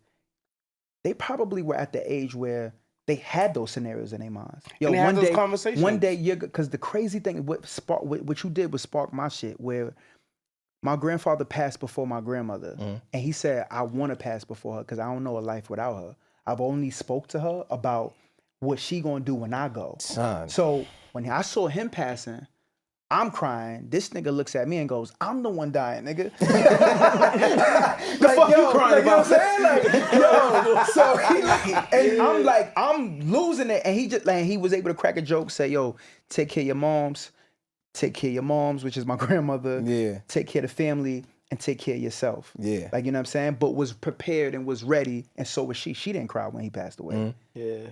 They probably were at the age where they had those scenarios in their minds. Yo, And they had those conversations. One day, because the crazy thing, what you did was spark my shit. Where my grandfather passed before my grandmother, and he said, "I want to pass before her because I don't know a life without her. I've only spoke to her about what she gonna do when I go." Son. So when I saw him passing, I'm crying. This nigga looks at me and goes, "I'm the one dying, nigga." The fuck you crying about? You know what I'm saying? Like, yo, so and I'm like, I'm losing it. And he just like, he was able to crack a joke, say, "Yo, take care of your moms, which is my grandmother. Yeah. Take care of the family and take care of yourself." Yeah. Like, you know what I'm saying? But was prepared and was ready, and so was she. She didn't cry when he passed away. Yeah.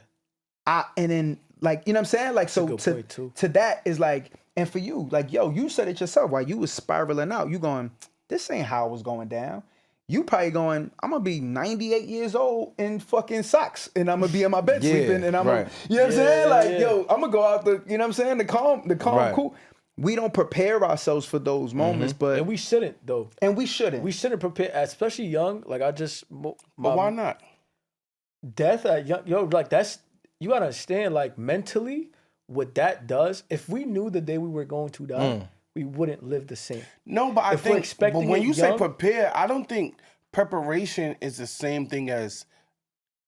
And then, like, you know what I'm saying? Like, so good point, too. to that is like, and for you, like, yo, you said it yourself while you was spiraling out. You going, this ain't how it was going down. You probably going, I'm gonna be 98 years old in fucking socks, and I'm gonna be in my bed sleeping, and I'm gonna, you know what I'm saying? Like, yo, I'm gonna go out you know what I'm saying? The calm, cool. We don't prepare ourselves for those moments, but And we shouldn't, though. we shouldn't. We shouldn't prepare, especially young. Like, But why not? Death at young, yo, like, that's, you gotta understand, like, mentally, what that does. If we knew the day we were going to die, we wouldn't live the same. No, but I If we're think, expecting but when it you say young- prepare, I don't think preparation is the same thing as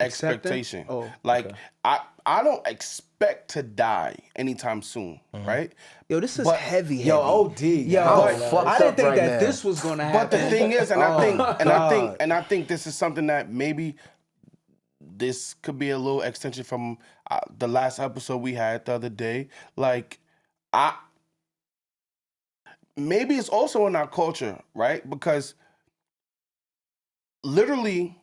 Accepting? expectation. Oh, like, I don't expect to die anytime soon, right? Yo, this is But- heavy. Yo, OD. Yo, I'm but fucked I didn't up think right that now. this was gonna happen. But the thing is, and I think, God. and I think this is something that maybe this could be a little extension from the last episode we had the other day. Like, maybe it's also in our culture, right? Because literally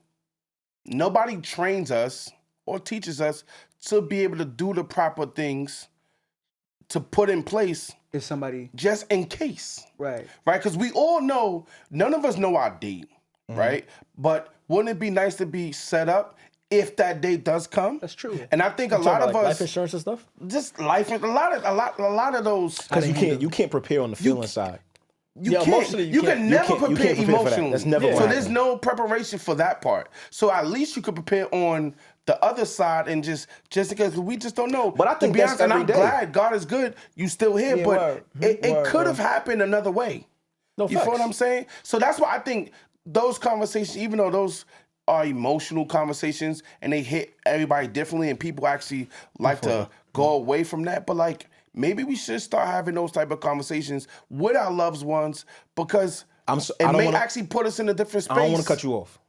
nobody trains us or teaches us to be able to do the proper things to put in place If somebody, just in case. right? Right? Because we all know, none of us know our date, right? But wouldn't it be nice to be set up if that date does come? That's true. And I think a Talking lot about, of like, us life insurance and stuff. just life, a lot of those. Because you can't prepare on the feeling side. You Yeah, can't. emotionally, You can never you prepare can't prepare for that. emotionally. That's never So gonna there's happen. no preparation for that part. So at least you could prepare on the other side and just because we just don't know. But I think to be that's honest, and I'm every day. glad God is good. You still here, Yeah, but word. it Word, could have happened another way. No, You feel what facts. I'm saying? So that's why I think those conversations, even though those are emotional conversations and they hit everybody differently, and people actually like to go away from that, but like maybe we should start having those type of conversations with our loved ones because it may actually put us in a different space. I don't want to cut you off.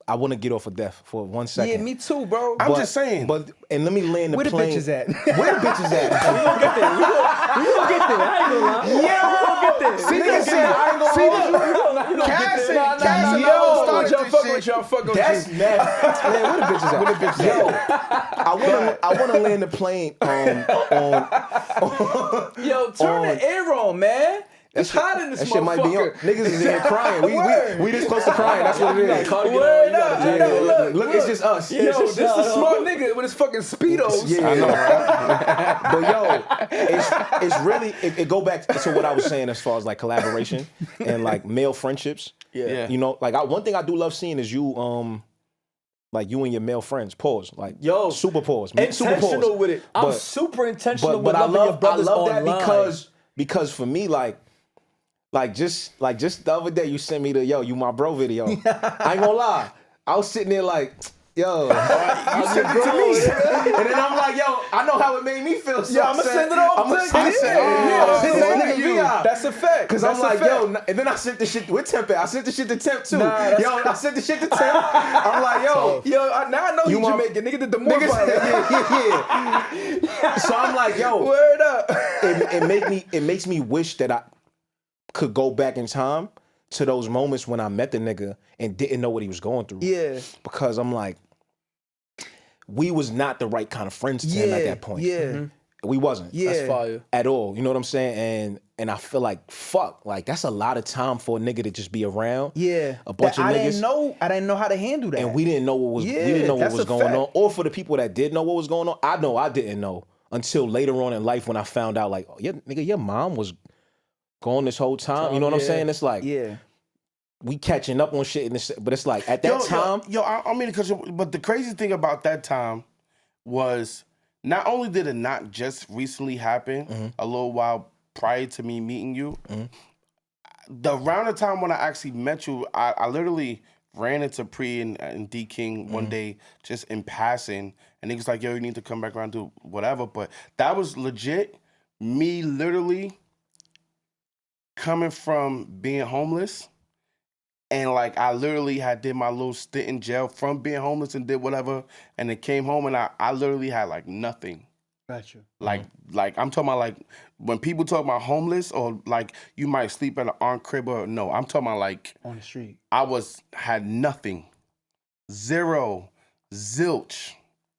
I want to get off of death for 1 second. Yeah, me too, bro. I'm just saying. And let me land the plane. Where the bitches at? Where the bitches at? We gonna get there. We gonna get there. I ain't gonna lie. Yeah, we gonna get there. See, nigga said, I ain't gonna hold you. Cass, y'all fuck with That's nasty. Man, where the bitches at? Where the bitches at? I want to land the plane Yo, turn the air on, man. It's hot in this that shit might be on. motherfucker. Niggas is in here crying. We this close to crying. That's what it is. Word up. Look, it's just us. Yo, this is a smart nigga with his fucking Speedos. Yeah, I know, right? But yo, it's really, it go back to what I was saying as far as like collaboration and like male friendships. Yeah. You know, like one thing I do love seeing is you, like you and your male friends, pause. Like, yo, super pause. Intentional with it. I'm super intentional with loving your brothers online. That because for me, like just the other day, you sent me the you my bro video. I ain't gonna lie, I was sitting there like, yo, you sent it to me, and then I'm like, yo, I know how it made me feel. So I'm gonna send it over to you. That's a fact. Cause I'm like, yo, and then I sent the shit with Temp. I sent the shit to Temp too. I sent the shit to Temp. I'm like, yo, now I know you Jamaican. Nigga did the more yeah. So I'm like, yo, word up. It makes me wish that I could go back in time to those moments when I met the nigga and didn't know what he was going through. Yeah. Because I'm like, we was not the right kind of friends to him at that point. Yeah. Mm-hmm. We wasn't. Yeah. That's fire. At all. You know what I'm saying? And I feel like, fuck, like that's a lot of time for a nigga to just be around. Yeah. A bunch of niggas. I didn't know how to handle that. And we didn't know what was going on. Or for the people that did know what was going on, I know I didn't know until later on in life when I found out like, oh, nigga, your mom was gone this whole time. You know what I'm saying? It's like, we catching up on shit, but it's like at that time. I mean, but the crazy thing about that time was not only did it not just recently happen, a little while prior to me meeting you, around the time when I actually met you, I literally ran into Pre and D King one day just in passing, and he was like, yo, you need to come back around to whatever. But that was legit me literally coming from being homeless, and like I literally had did my little stint in jail from being homeless and did whatever, and then came home and I literally had like nothing. Gotcha. Like I'm talking about like when people talk about homeless or like you might sleep at an arm crib or no, I'm talking about like on the street. I had nothing, zero, zilch.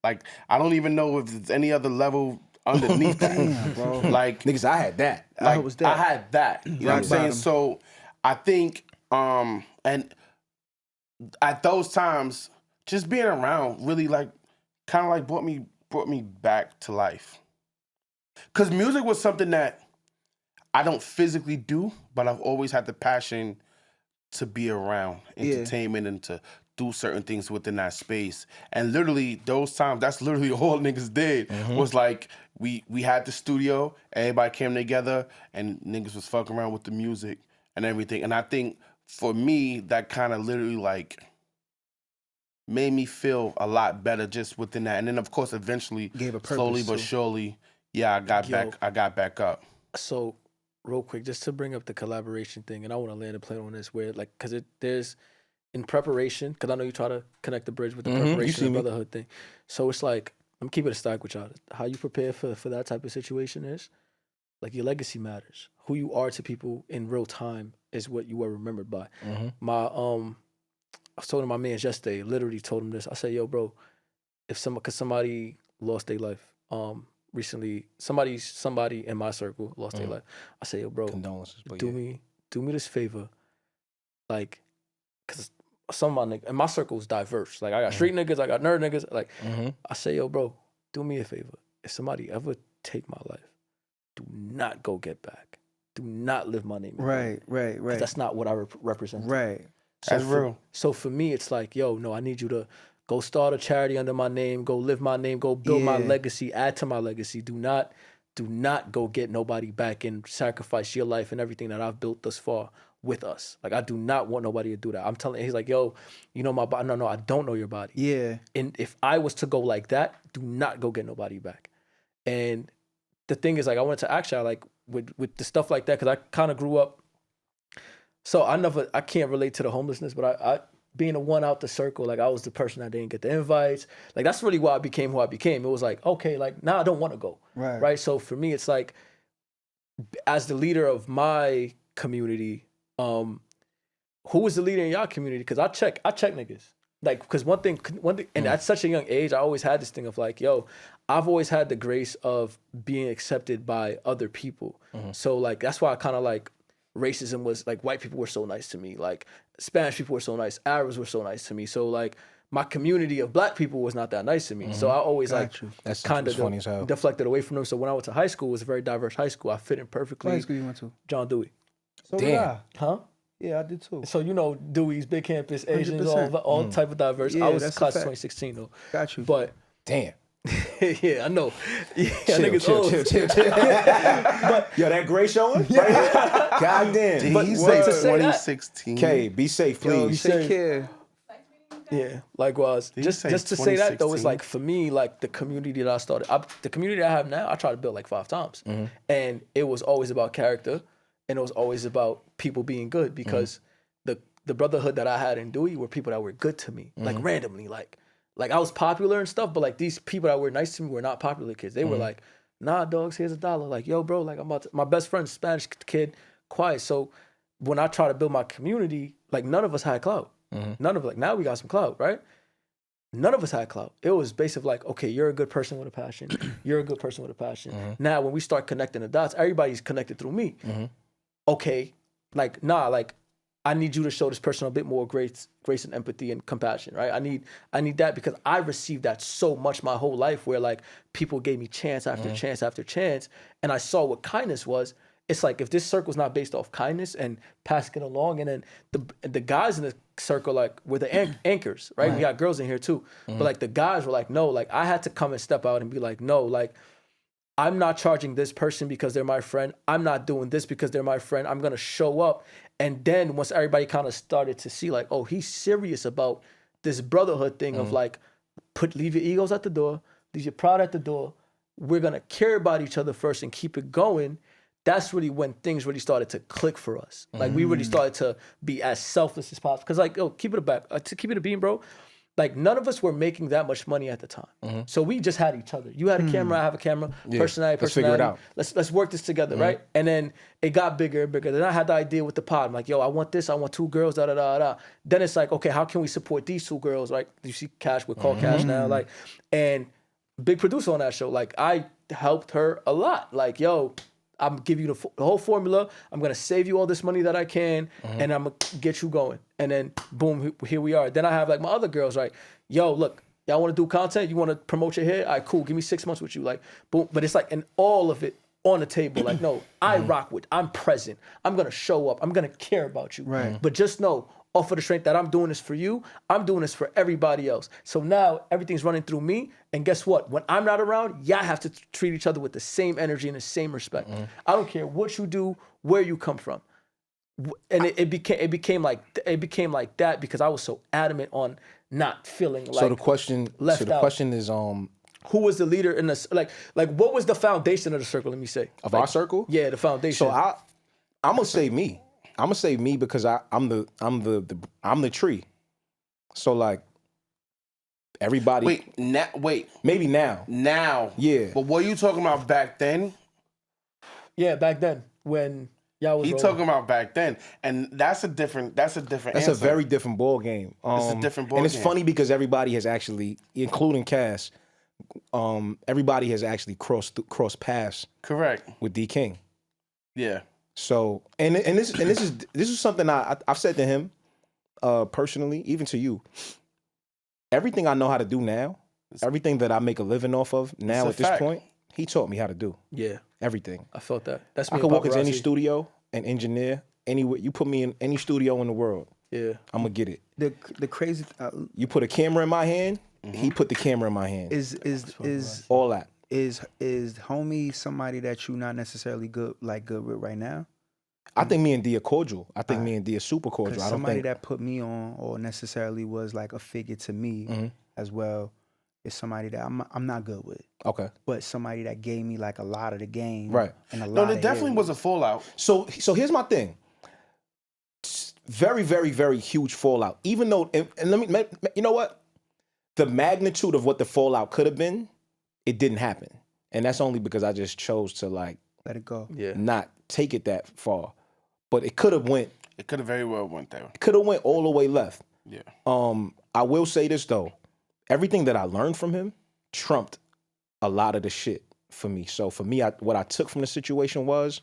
Like I don't even know if there's any other level underneath that. Damn, bro. Like niggas, I had that. Like I had that. You know what I'm saying? So I think and at those times, just being around really like kind of like brought me back to life. Cause music was something that I don't physically do, but I've always had the passion to be around entertainment and to do certain things within that space. And literally those times, that's literally all niggas did was like, we had the studio, everybody came together and niggas was fucking around with the music and everything. And I think for me, that kind of literally like made me feel a lot better just within that. And then of course, eventually, slowly but surely, I got back up. So real quick, just to bring up the collaboration thing, and I want to land a plane on this where like, cause there's in preparation, cause I know you try to connect the bridge with the preparation and brotherhood thing. So it's like, I'm keeping it a stack with y'all. How you prepare for that type of situation is like your legacy matters. Who you are to people in real time is what you are remembered by. I was talking to my mans yesterday, literally told him this. I said, yo, bro, cause somebody lost their life. Recently, somebody in my circle lost their life. I say, yo, bro, condolences, but do me this favor, like, cause some of my niggas, and my circle is diverse. Like, I got street niggas, I got nerd niggas. Like, I say, yo, bro, do me a favor. If somebody ever take my life, do not go get back. Do not live my name. Right. That's not what I represent. Right. That's real. So for me, it's like, yo, no, I need you to go start a charity under my name, go live my name, go build my legacy, add to my legacy. Do not go get nobody back and sacrifice your life and everything that I've built thus far with us. Like, I do not want nobody to do that. I'm telling, he's like, yo, you know my body. No, I don't know your body. Yeah. And if I was to go like that, do not go get nobody back. And the thing is, like, I went to action, like, with the stuff like that, because I kind of grew up. So I can't relate to the homelessness, but I being the one out the circle, like, I was the person that didn't get the invites. Like, that's really why I became who I became. It was like, okay, like, now I don't want to go. Right. So for me, it's like, as the leader of my community, who is the leader in your community? Because I check niggas. Like, because one thing, and at such a young age, I always had this thing of like, yo, I've always had the grace of being accepted by other people. So like, that's why I kind of like, racism was like, white people were so nice to me. Like, Spanish people were so nice. Arabs were so nice to me. So like, my community of black people was not that nice to me. So I always that's kind of deflected away from them. So when I went to high school, it was a very diverse high school. I fit in perfectly. What high school you went to? John Dewey. So did I. Huh? Yeah, I did too. So you know Dewey's big campus, Asians, 100%. all type of diverse. Yeah, I was that's a class of fact. 2016 though. Got you. But Damn. yeah, I know. Yeah, Chill. Yo, that gray showing? Right? God damn. But he said 2016. Okay, be safe, please. Take care. Yeah, likewise. Just to say that though, it's like for me, like the community that I started, the community I have now, I tried to build like 5 times, and it was always about character, and it was always about people being good because the brotherhood that I had in Dewey were people that were good to me, like randomly, like I was popular and stuff, but like these people that were nice to me were not popular kids. They were like, nah, dogs, here's $1. Like, yo, bro, like my best friend, Spanish kid, quiet. So when I try to build my community, like none of us had clout. None of like now we got some clout, right? None of us had clout. It was basically like, okay, you're a good person with a passion. You're a good person with a passion. Now when we start connecting the dots, everybody's connected through me. Okay, like nah, like I need you to show this person a bit more grace and empathy and compassion, right? I need that because I received that so much my whole life where like people gave me chance after chance after chance, and I saw what kindness was. It's like if this circle's not based off kindness and passing it along, and then the guys in the circle like were the anchors, right? We got girls in here too, but like the guys were like, no, like I had to come and step out and be like, no, like I'm not charging this person because they're my friend. I'm not doing this because they're my friend. I'm gonna show up, and then once everybody kind of started to see like, oh, he's serious about this brotherhood thing of like, leave your egos at the door, leave your pride at the door. We're gonna care about each other first and keep it going. That's really when things really started to click for us. Like we really started to be as selfless as possible. Cause like, yo, keep it a back, to keep it a beam, bro. Like none of us were making that much money at the time. So we just had each other. You had a camera, I have a camera, personality. Let's figure it out. Let's work this together, right? And then it got bigger and bigger. Then I had the idea with the pod. I'm like, yo, I want this, I want 2 girls, da da da da. Then it's like, okay, how can we support these 2 girls? Like you see Cash, we're called Cash now. Like, and big producer on that show. Like I helped her a lot. Like, yo, I'm giving you the whole formula. I'm gonna save you all this money that I can, and I'm gonna get you going. And then boom, here we are. Then I have like my other girls, right? Yo, look, y'all want to do content? You want to promote your hair? All right, cool. Give me 6 months with you, like boom. But it's like, and all of it on the table. Like, no, I rock with. I'm present. I'm gonna show up. I'm gonna care about you. Right. But just know, off of the strength that I'm doing this for you, I'm doing this for everybody else. So now everything's running through me. And guess what? When I'm not around, y'all have to treat each other with the same energy and the same respect. I don't care what you do, where you come from. And it became like that because I was so adamant on not feeling like So the question is who was the leader in this, like what was the foundation of the circle, let me say. Of our circle? Yeah, the foundation. So I'm gonna say me. I'm gonna say me because I'm the tree. So like everybody. Wait. Maybe now. Now. Yeah. But what are you talking about back then? Yeah, back then when y'all was. He talking about back then, and that's a different. That's a very different ball game. It's a different ball and it's game. funny because everybody has actually, including Cass, everybody has actually crossed paths. Correct. With D King. Yeah. So this is something I've said to him personally, even to you. Everything I know how to do now, everything that I make a living off of now at this point, he taught me how to do. Yeah. Everything. I felt that. That's me. I could walk into any studio and engineer anywhere. You put me in any studio in the world. Yeah. I'm gonna get it. The crazy. You put a camera in my hand. He put the camera in my hand. Is all that. Is homie somebody that you not necessarily good with right now? I think me and D are cordial. I think me and D are super cordial. I don't somebody think that put me on or necessarily was like a figure to me as well. is somebody that I'm not good with. Okay. But somebody that gave me like a lot of the game. Right. And a lot No, of there definitely was a fallout. So here's my thing. Very, very, very huge fallout. Even though, and you know what? The magnitude of what the fallout could have been, it didn't happen. And that's only because I just chose to like let it go. Yeah. Not take it that far. But it could have went. It could have very well went there. It could have went all the way left. Yeah. I will say this though. Everything that I learned from him trumped a lot of the shit for me. So for me, what I took from the situation was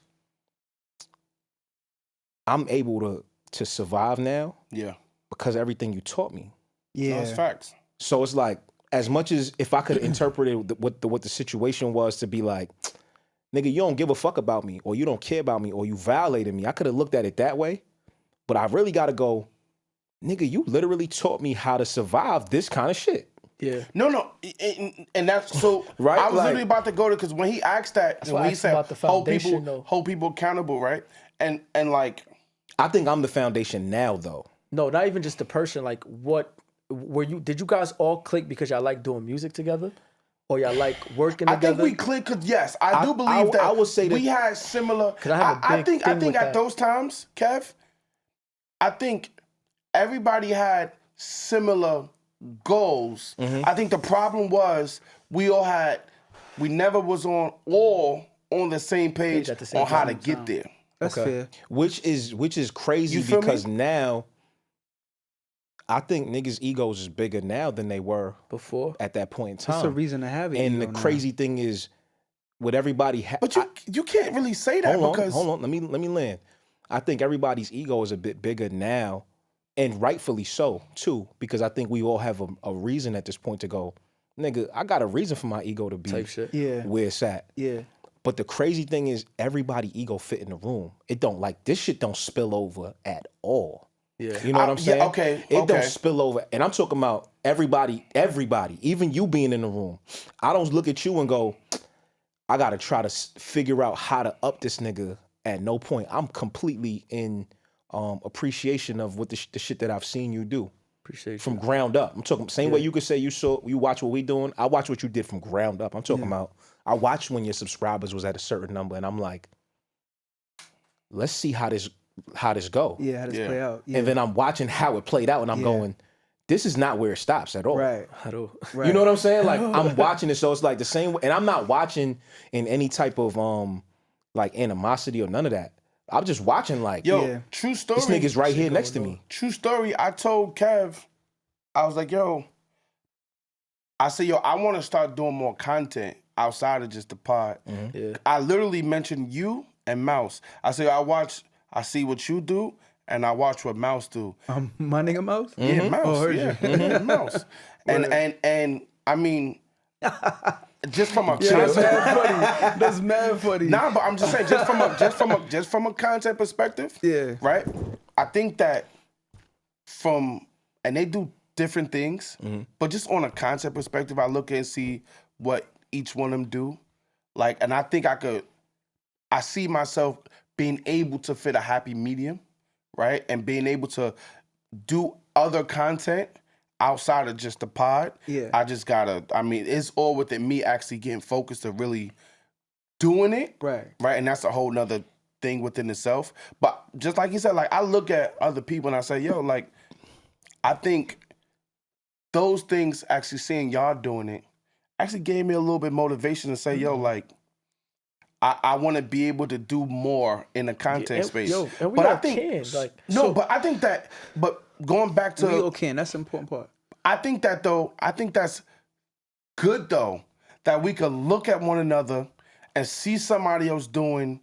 I'm able to survive now. Yeah. Because of everything you taught me. Yeah. That's facts. So it's like, as much as if I could interpret it what the situation was to be like, nigga, you don't give a fuck about me, or you don't care about me, or you violated me. I could have looked at it that way, but I really got to go, nigga, you literally taught me how to survive this kind of shit. Yeah. No, and that's so. Right? I was like, literally about to go to because when he asked that, when he said about the foundation, hold people accountable, right? And like, I think I'm the foundation now, though. No, not even just the person. Like, what were you? Did you guys all click because y'all like doing music together, or y'all like working together? I think we clicked because yes, I do believe that. I would say that we had similar. I think at those times, Kev, I think everybody had similar goals. Mm-hmm. I think the problem was we never was all on the same page at the same on how time. to get there. That's fair. Which is crazy because now I think niggas' egos is bigger now than they were before at that point in time. That's a reason to have it. And the crazy thing is, with everybody, but you can't really say that because hold on, let me land. I think everybody's ego is a bit bigger now, and rightfully so too, because I think we all have a reason at this point to go, nigga, I got a reason for my ego to be type shit. where it's at. Yeah. But the crazy thing is, everybody ego fit in the room. It don't like this shit don't spill over at all. Yeah. You know what I'm saying? Yeah, okay. It don't spill over. And I'm talking about everybody, even you being in the room. I don't look at you and go, I got to try to figure out how to up this nigga at no point. I'm completely in appreciation of what the shit that I've seen you do. Appreciate from ground up. I'm talking same way you could say you watch what we doing. I watch what you did from ground up. I'm talking about I watched when your subscribers was at a certain number, and I'm like, let's see how this go. Yeah, how this play out. Yeah. And then I'm watching how it played out, and I'm going, this is not where it stops at all. Right. You know what I'm saying? Like I'm watching it, so it's like the same way, and I'm not watching in any type of like animosity or none of that. I'm just watching like, true story. This nigga's right here next to me. True story. I told Kev, I was like, I said, I want to start doing more content outside of just the pod. Mm-hmm. Yeah. I literally mentioned you and Mouse. I said, I see what you do, and I watch what Mouse do. My nigga Mouse? Yeah, Mouse. Oh, heard yeah, Mouse. And I mean, just from a that's mad funny. That's mad funny. Nah, but I'm just saying, just from a content perspective. Yeah. Right. I think that and they do different things, but just on a concept perspective, I look and see what each one of them do. Like, and I think I see myself being able to fit a happy medium, right? And being able to do other content outside of just the pod. Yeah. It's all within me actually getting focused to really doing it. Right. Right. And that's a whole nother thing within itself. But just like you said, like I look at other people and I say, like, I think those things, actually seeing y'all doing it, actually gave me a little bit of motivation to say, like, I want to be able to do more in the content space. And we but all I think can. Like, but I think that, but going back to we all can. That's the important part. I think that's good though, that we could look at one another and see somebody else doing,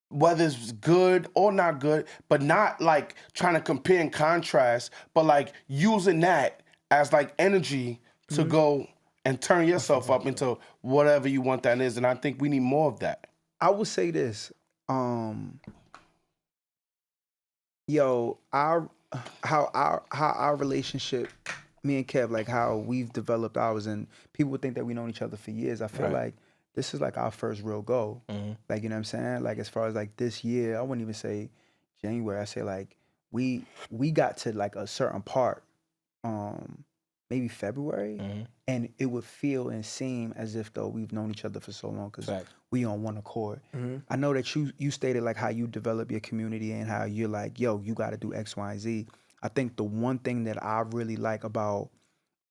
whether it's good or not good, but not like trying to compare and contrast, but like using that as like energy to go and turn yourself up into whatever you want that is. And I think we need more of that. I will say this. How our relationship, me and Kev, like how we've developed ours, and people would think that we known each other for years. I feel like this is like our first real goal. Like, you know what I'm saying? Like, as far as like this year, I wouldn't even say January. I say like we got to like a certain part maybe February, and it would feel and seem as if though we've known each other for so long because we on one accord. I know that you stated like how you develop your community and how you're like, yo, you got to do X, Y, and Z. I think the one thing that I really like about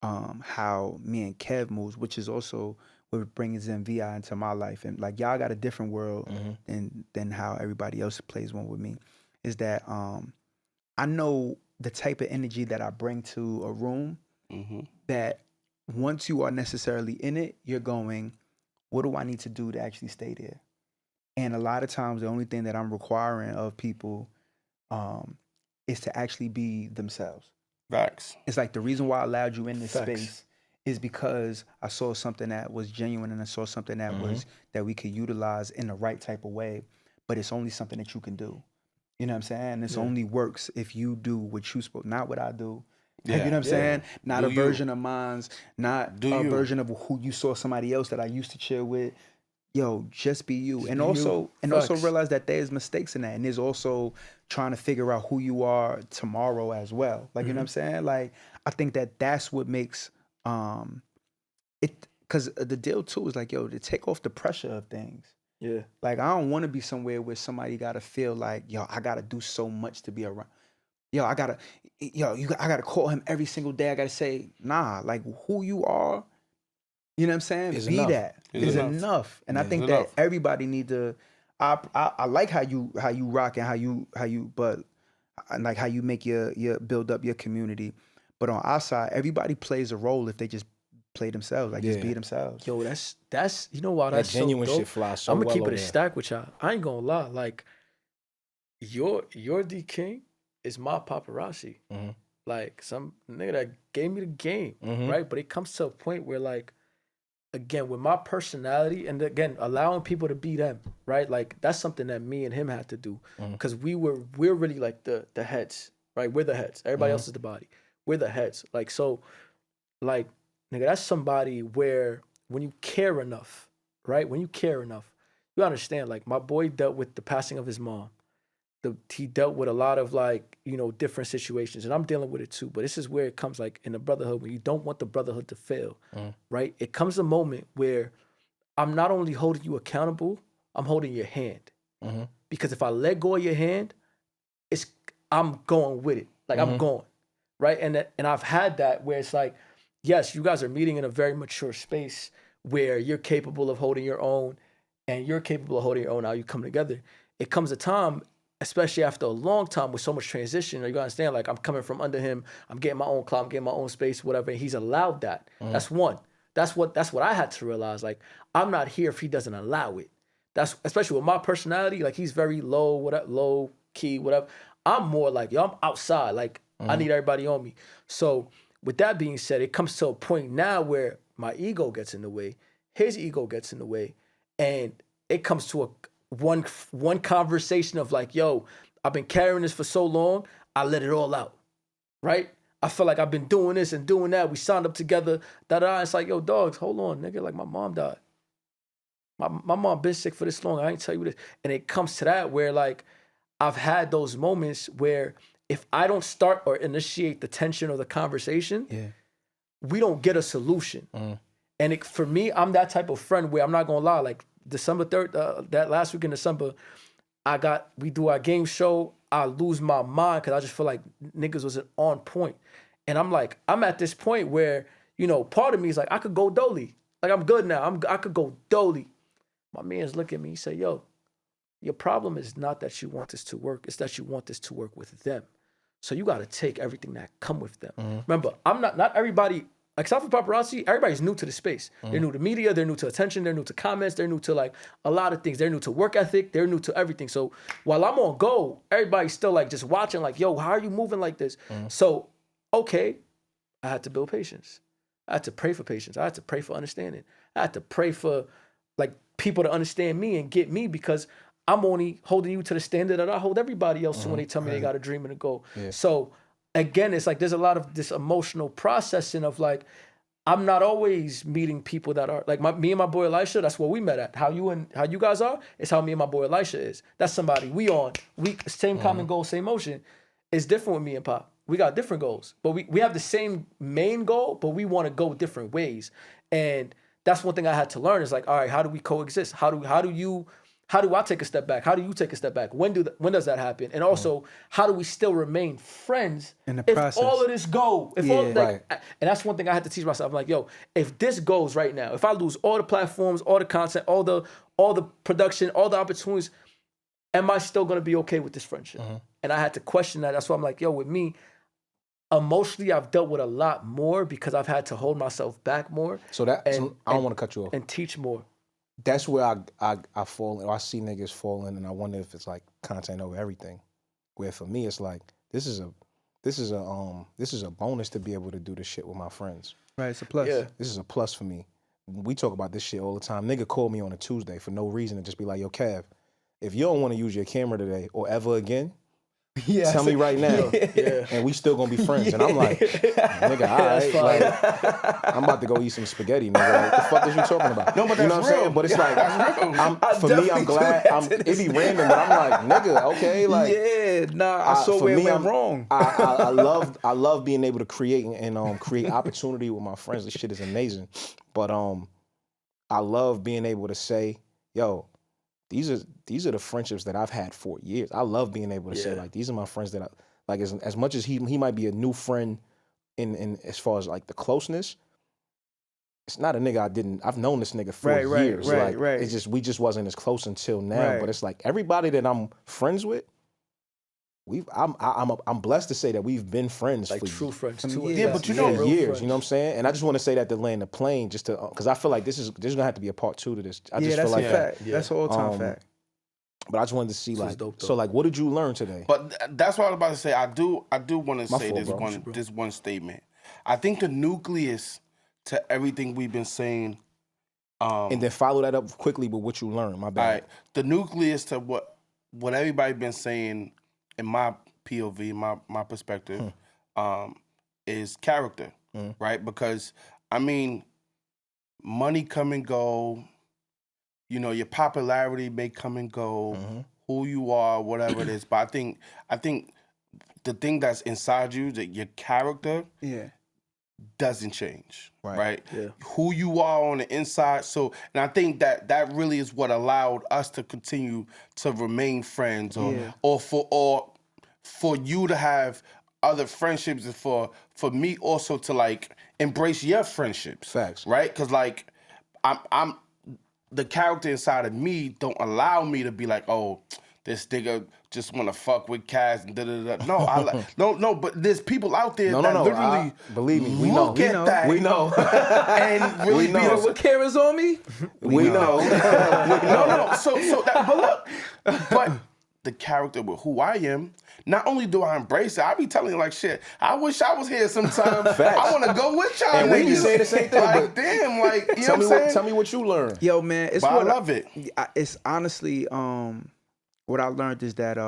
how me and Kev moves, which is also what brings in VI into my life, and like y'all got a different world than how everybody else plays one with me, is that I know the type of energy that I bring to a room that once you are necessarily in it, you're going, what do I need to do to actually stay there? And a lot of times the only thing that I'm requiring of people is to actually be themselves. Facts. It's like the reason why I allowed you in this space is because I saw something that was genuine and I saw something that was that we could utilize in the right type of way, but it's only something that you can do. You know what I'm saying? This only works if you do what you supposed, not what I do. You know what I'm saying? Not do a version of mine's, not a version of who you saw somebody else that I used to chill with. Yo, just be you. And also realize that there's mistakes in that. And there's also trying to figure out who you are tomorrow as well. Like, you know what I'm saying? Like, I think that that's what makes it, because the deal too is like, yo, to take off the pressure of things. Yeah. Like, I don't want to be somewhere where somebody got to feel like, yo, I got to do so much to be around. Yo, I got to call him every single day. I got to say, nah, like who you are, you know what I'm saying? Is be enough. that. Is enough. And I think that everybody need to, I like how you rock and how you, but like how you make your build up your community. But on our side, everybody plays a role if they just play themselves, like just be themselves. Yo, that's you know why that's that genuine so dope. Shit flies so I'm gonna well keep it a there. stack with y'all. I ain't gonna lie, like your D King is my paparazzi. Like some nigga that gave me the game, right? But it comes to a point where like, again, with my personality and again, allowing people to be them, right? Like that's something that me and him had to do because we're really like the heads, right? We're the heads. Everybody else is the body. We're the heads. Like, so like, nigga, that's somebody where when you care enough, right? When you care enough, you understand, like my boy dealt with the passing of his mom. He dealt with a lot of like, you know, different situations and I'm dealing with it too. But this is where it comes like in the brotherhood when you don't want the brotherhood to fail, right? It comes a moment where I'm not only holding you accountable, I'm holding your hand. Because if I let go of your hand, I'm going with it. Like I'm going, right? And I've had that where it's like, yes, you guys are meeting in a very mature space where you're capable of holding your own and you're capable of holding your own. Now you come together. It comes a time, especially after a long time with so much transition, you gotta understand, like I'm coming from under him, I'm getting my own clout, I'm getting my own space, whatever, and he's allowed that. That's one. That's what I had to realize. Like, I'm not here if he doesn't allow it. That's especially with my personality, like he's very low key, whatever. I'm more like, yo, I'm outside. Like, I need everybody on me. So with that being said, it comes to a point now where my ego gets in the way, his ego gets in the way, and it comes to one conversation of like, yo, I've been carrying this for so long, I let it all out, right? I feel like I've been doing this and doing that. We signed up together, da-da. It's like, yo, dogs, hold on, nigga. Like, my mom died. My mom been sick for this long. I ain't tell you this. And it comes to that where, like, I've had those moments where if I don't start or initiate the tension or the conversation, we don't get a solution. And for me, I'm that type of friend where I'm not gonna lie, like, December 3rd, that last week in December, we do our game show. I lose my mind because I just feel like niggas wasn't on point. And I'm like, I'm at this point where, you know, part of me is like, I could go dolly. Like, I'm good now. I could go dolly. My man's looking at me. He said, yo, your problem is not that you want this to work. It's that you want this to work with them. So you got to take everything that come with them. Remember, I'm not everybody. Except for paparazzi, everybody's new to the space. They're new to media, they're new to attention, they're new to comments, they're new to like a lot of things. They're new to work ethic, they're new to everything. So while I'm on go, everybody's still like just watching like, yo, how are you moving like this? So, okay, I had to build patience. I had to pray for patience. I had to pray for understanding. I had to pray for like people to understand me and get me because I'm only holding you to the standard that I hold everybody else to when they tell me they got a dream and a goal. So again, it's like there's a lot of this emotional processing of like, I'm not always meeting people that are like me and my boy Elisha. That's where we met at. How you guys are is how me and my boy Elisha is. That's somebody we same common goal, same motion. It's different with me and Pop. we got different goals, but we have the same main goal, but we want to go different ways. And that's one thing I had to learn is like, all right, how do we coexist? How do I take a step back? How do you take a step back? When does that happen? And also, how do we still remain friends in the if process? all of this go? If all right. and that's one thing I had to teach myself. I'm like, yo, if this goes right now, if I lose all the platforms, all the content, all the production, all the opportunities, am I still gonna be okay with this friendship? And I had to question that. That's why I'm like, yo, with me, emotionally, I've dealt with a lot more because I've had to hold myself back more. So I don't want to cut you off. And teach more. That's where I fall in, or I see niggas falling, and I wonder if it's like content over everything. Where for me, it's like this is a bonus to be able to do this shit with my friends. Right, it's a plus. Yeah. This is a plus for me. We talk about this shit all the time. Nigga called me on a Tuesday for no reason and just be like, yo, Kev, if you don't want to use your camera today or ever again, tell me right now. And we still gonna be friends. And I'm like, nigga, all right. Like, I'm about to go eat some spaghetti, nigga. Like, the fuck is you talking about? No, but you know that's what I'm real. saying? But it's like, for me, I'm glad. It be random, but I'm like, nigga, okay, like, yeah, nah, I saw where it went wrong. I love being able to create and create opportunity with my friends. This shit is amazing. But I love being able to say, yo, these are the friendships that I've had for years. I love being able to say, like, these are my friends that I like. As much as he might be a new friend in as far as like the closeness, it's not a nigga I've known this nigga for years. Right. It's just we just wasn't as close until now. But it's like everybody that I'm friends with, I'm blessed to say that we've been friends like for true friends but too. you know, years. friends. You know what I'm saying? And I just want to say that to land the plane, just to because I feel like there's gonna have to be a part 2 to this. I just that's feel like a fact. That's an all-time fact. But I just wanted to see This is like, dope, so like, what did you learn today? But that's what I was about to say. I do want to say fault, this one statement. I think the nucleus to everything we've been saying. And then follow that up quickly with what you learned. My bad. All right, the nucleus to what everybody been saying in my POV, my perspective, is character, right? Because I mean, money come and go. You know, your popularity may come and go. Who you are, whatever it is. But I think the thing that's inside you, that your character, doesn't change, right? Yeah. Who you are on the inside. So, and I think that really is what allowed us to continue to remain friends, or for you to have other friendships, and for me also to like embrace your friendships. Facts. Right? Because like I'm the character inside of me don't allow me to be like, oh, this nigga just want to fuck with Cass and da-da-da. No, I like no, but there's people out there that literally believe me, we look know. at that We know. and really We know. be like, What cameras on me? We know. no. So that, but look, but the character with who I am, not only do I embrace it, I be telling you like shit. I wish I was here sometime. I want to go with y'all. And we be niggas. saying the same thing. Like damn, like you know what I'm saying? Tell me what you learned. Yo, man, it's But what I love it. It's honestly, what I learned is that,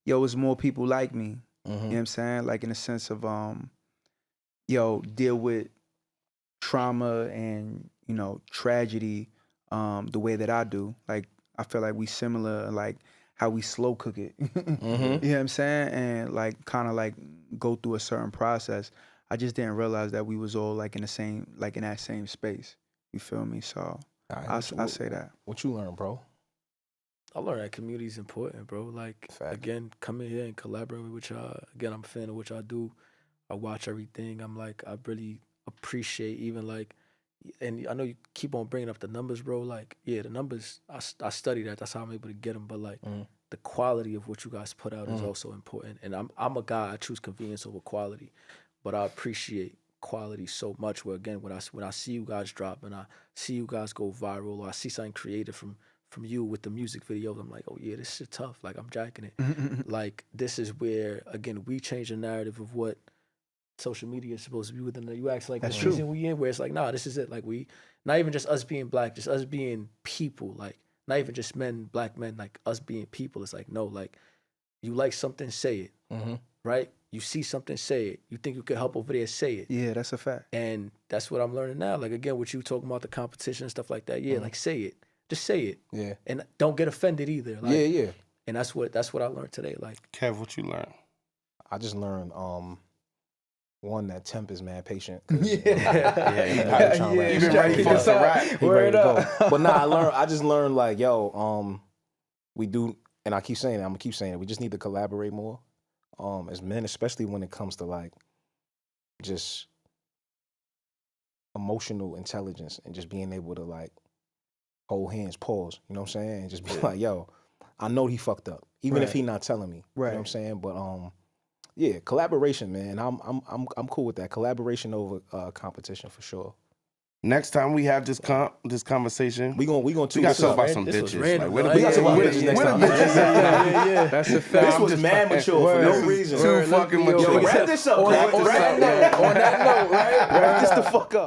it's more people like me. You know what I'm saying? Like in the sense of, deal with trauma and, tragedy, the way that I do. Like, I feel like we similar, like how we slow cook it. You know what I'm saying? And like, kind of like go through a certain process. I just didn't realize that we was all like in that same space. You feel me? So I say that. What you learned, bro? I learned that community is important, bro. Like, again, coming here and collaborating with y'all. Again, I'm a fan of what y'all do. I watch everything. I'm like, I really appreciate even like, and I know you keep on bringing up the numbers, bro. Like, yeah, the numbers, I study that. That's how I'm able to get them. But like, the quality of what you guys put out is also important. And I'm a guy, I choose convenience over quality. But I appreciate quality so much where, again, when I see you guys drop and I see you guys go viral, or I see something creative from you with the music videos, I'm like, oh yeah, this shit tough. Like, I'm jacking it. Like, this is where, again, we change the narrative of what social media is supposed to be within the UX. Like, the season we in, where it's like, nah, this is it. Like, we, not even just us being black, just us being people. Like, not even just men, black men, like us being people. It's like, no, like, you like something, say it. Right? You see something, say it. You think you could help over there, say it. Yeah, that's a fact. And that's what I'm learning now. Like, again, what you talking about, the competition and stuff like that. Yeah, like, say it. Just say it. Yeah. And don't get offended either. Like, yeah. And that's what I learned today. Like, Kev, what you learned? I just learned one, that Temp is mad patient. You've been ready for the rap. Word up. But nah, I just learned like, yo, we do, and I keep saying it, I'm gonna keep saying it, we just need to collaborate more. As men, especially when it comes to like just emotional intelligence and just being able to like hold hands, pause, you know what I'm saying? And just be like, yo, I know he fucked up. Even if he not telling me. You know what I'm saying? But yeah, collaboration, man. I'm cool with that. Collaboration over competition for sure. Next time we have this conversation, we gonna talk about some bitches. Random, like, we gotta talk about bitches next time. That's a fact. This was mad mature for no reason. Too fucking mature. Yo, wrap this up. On that note, right? Wrap this the fuck up.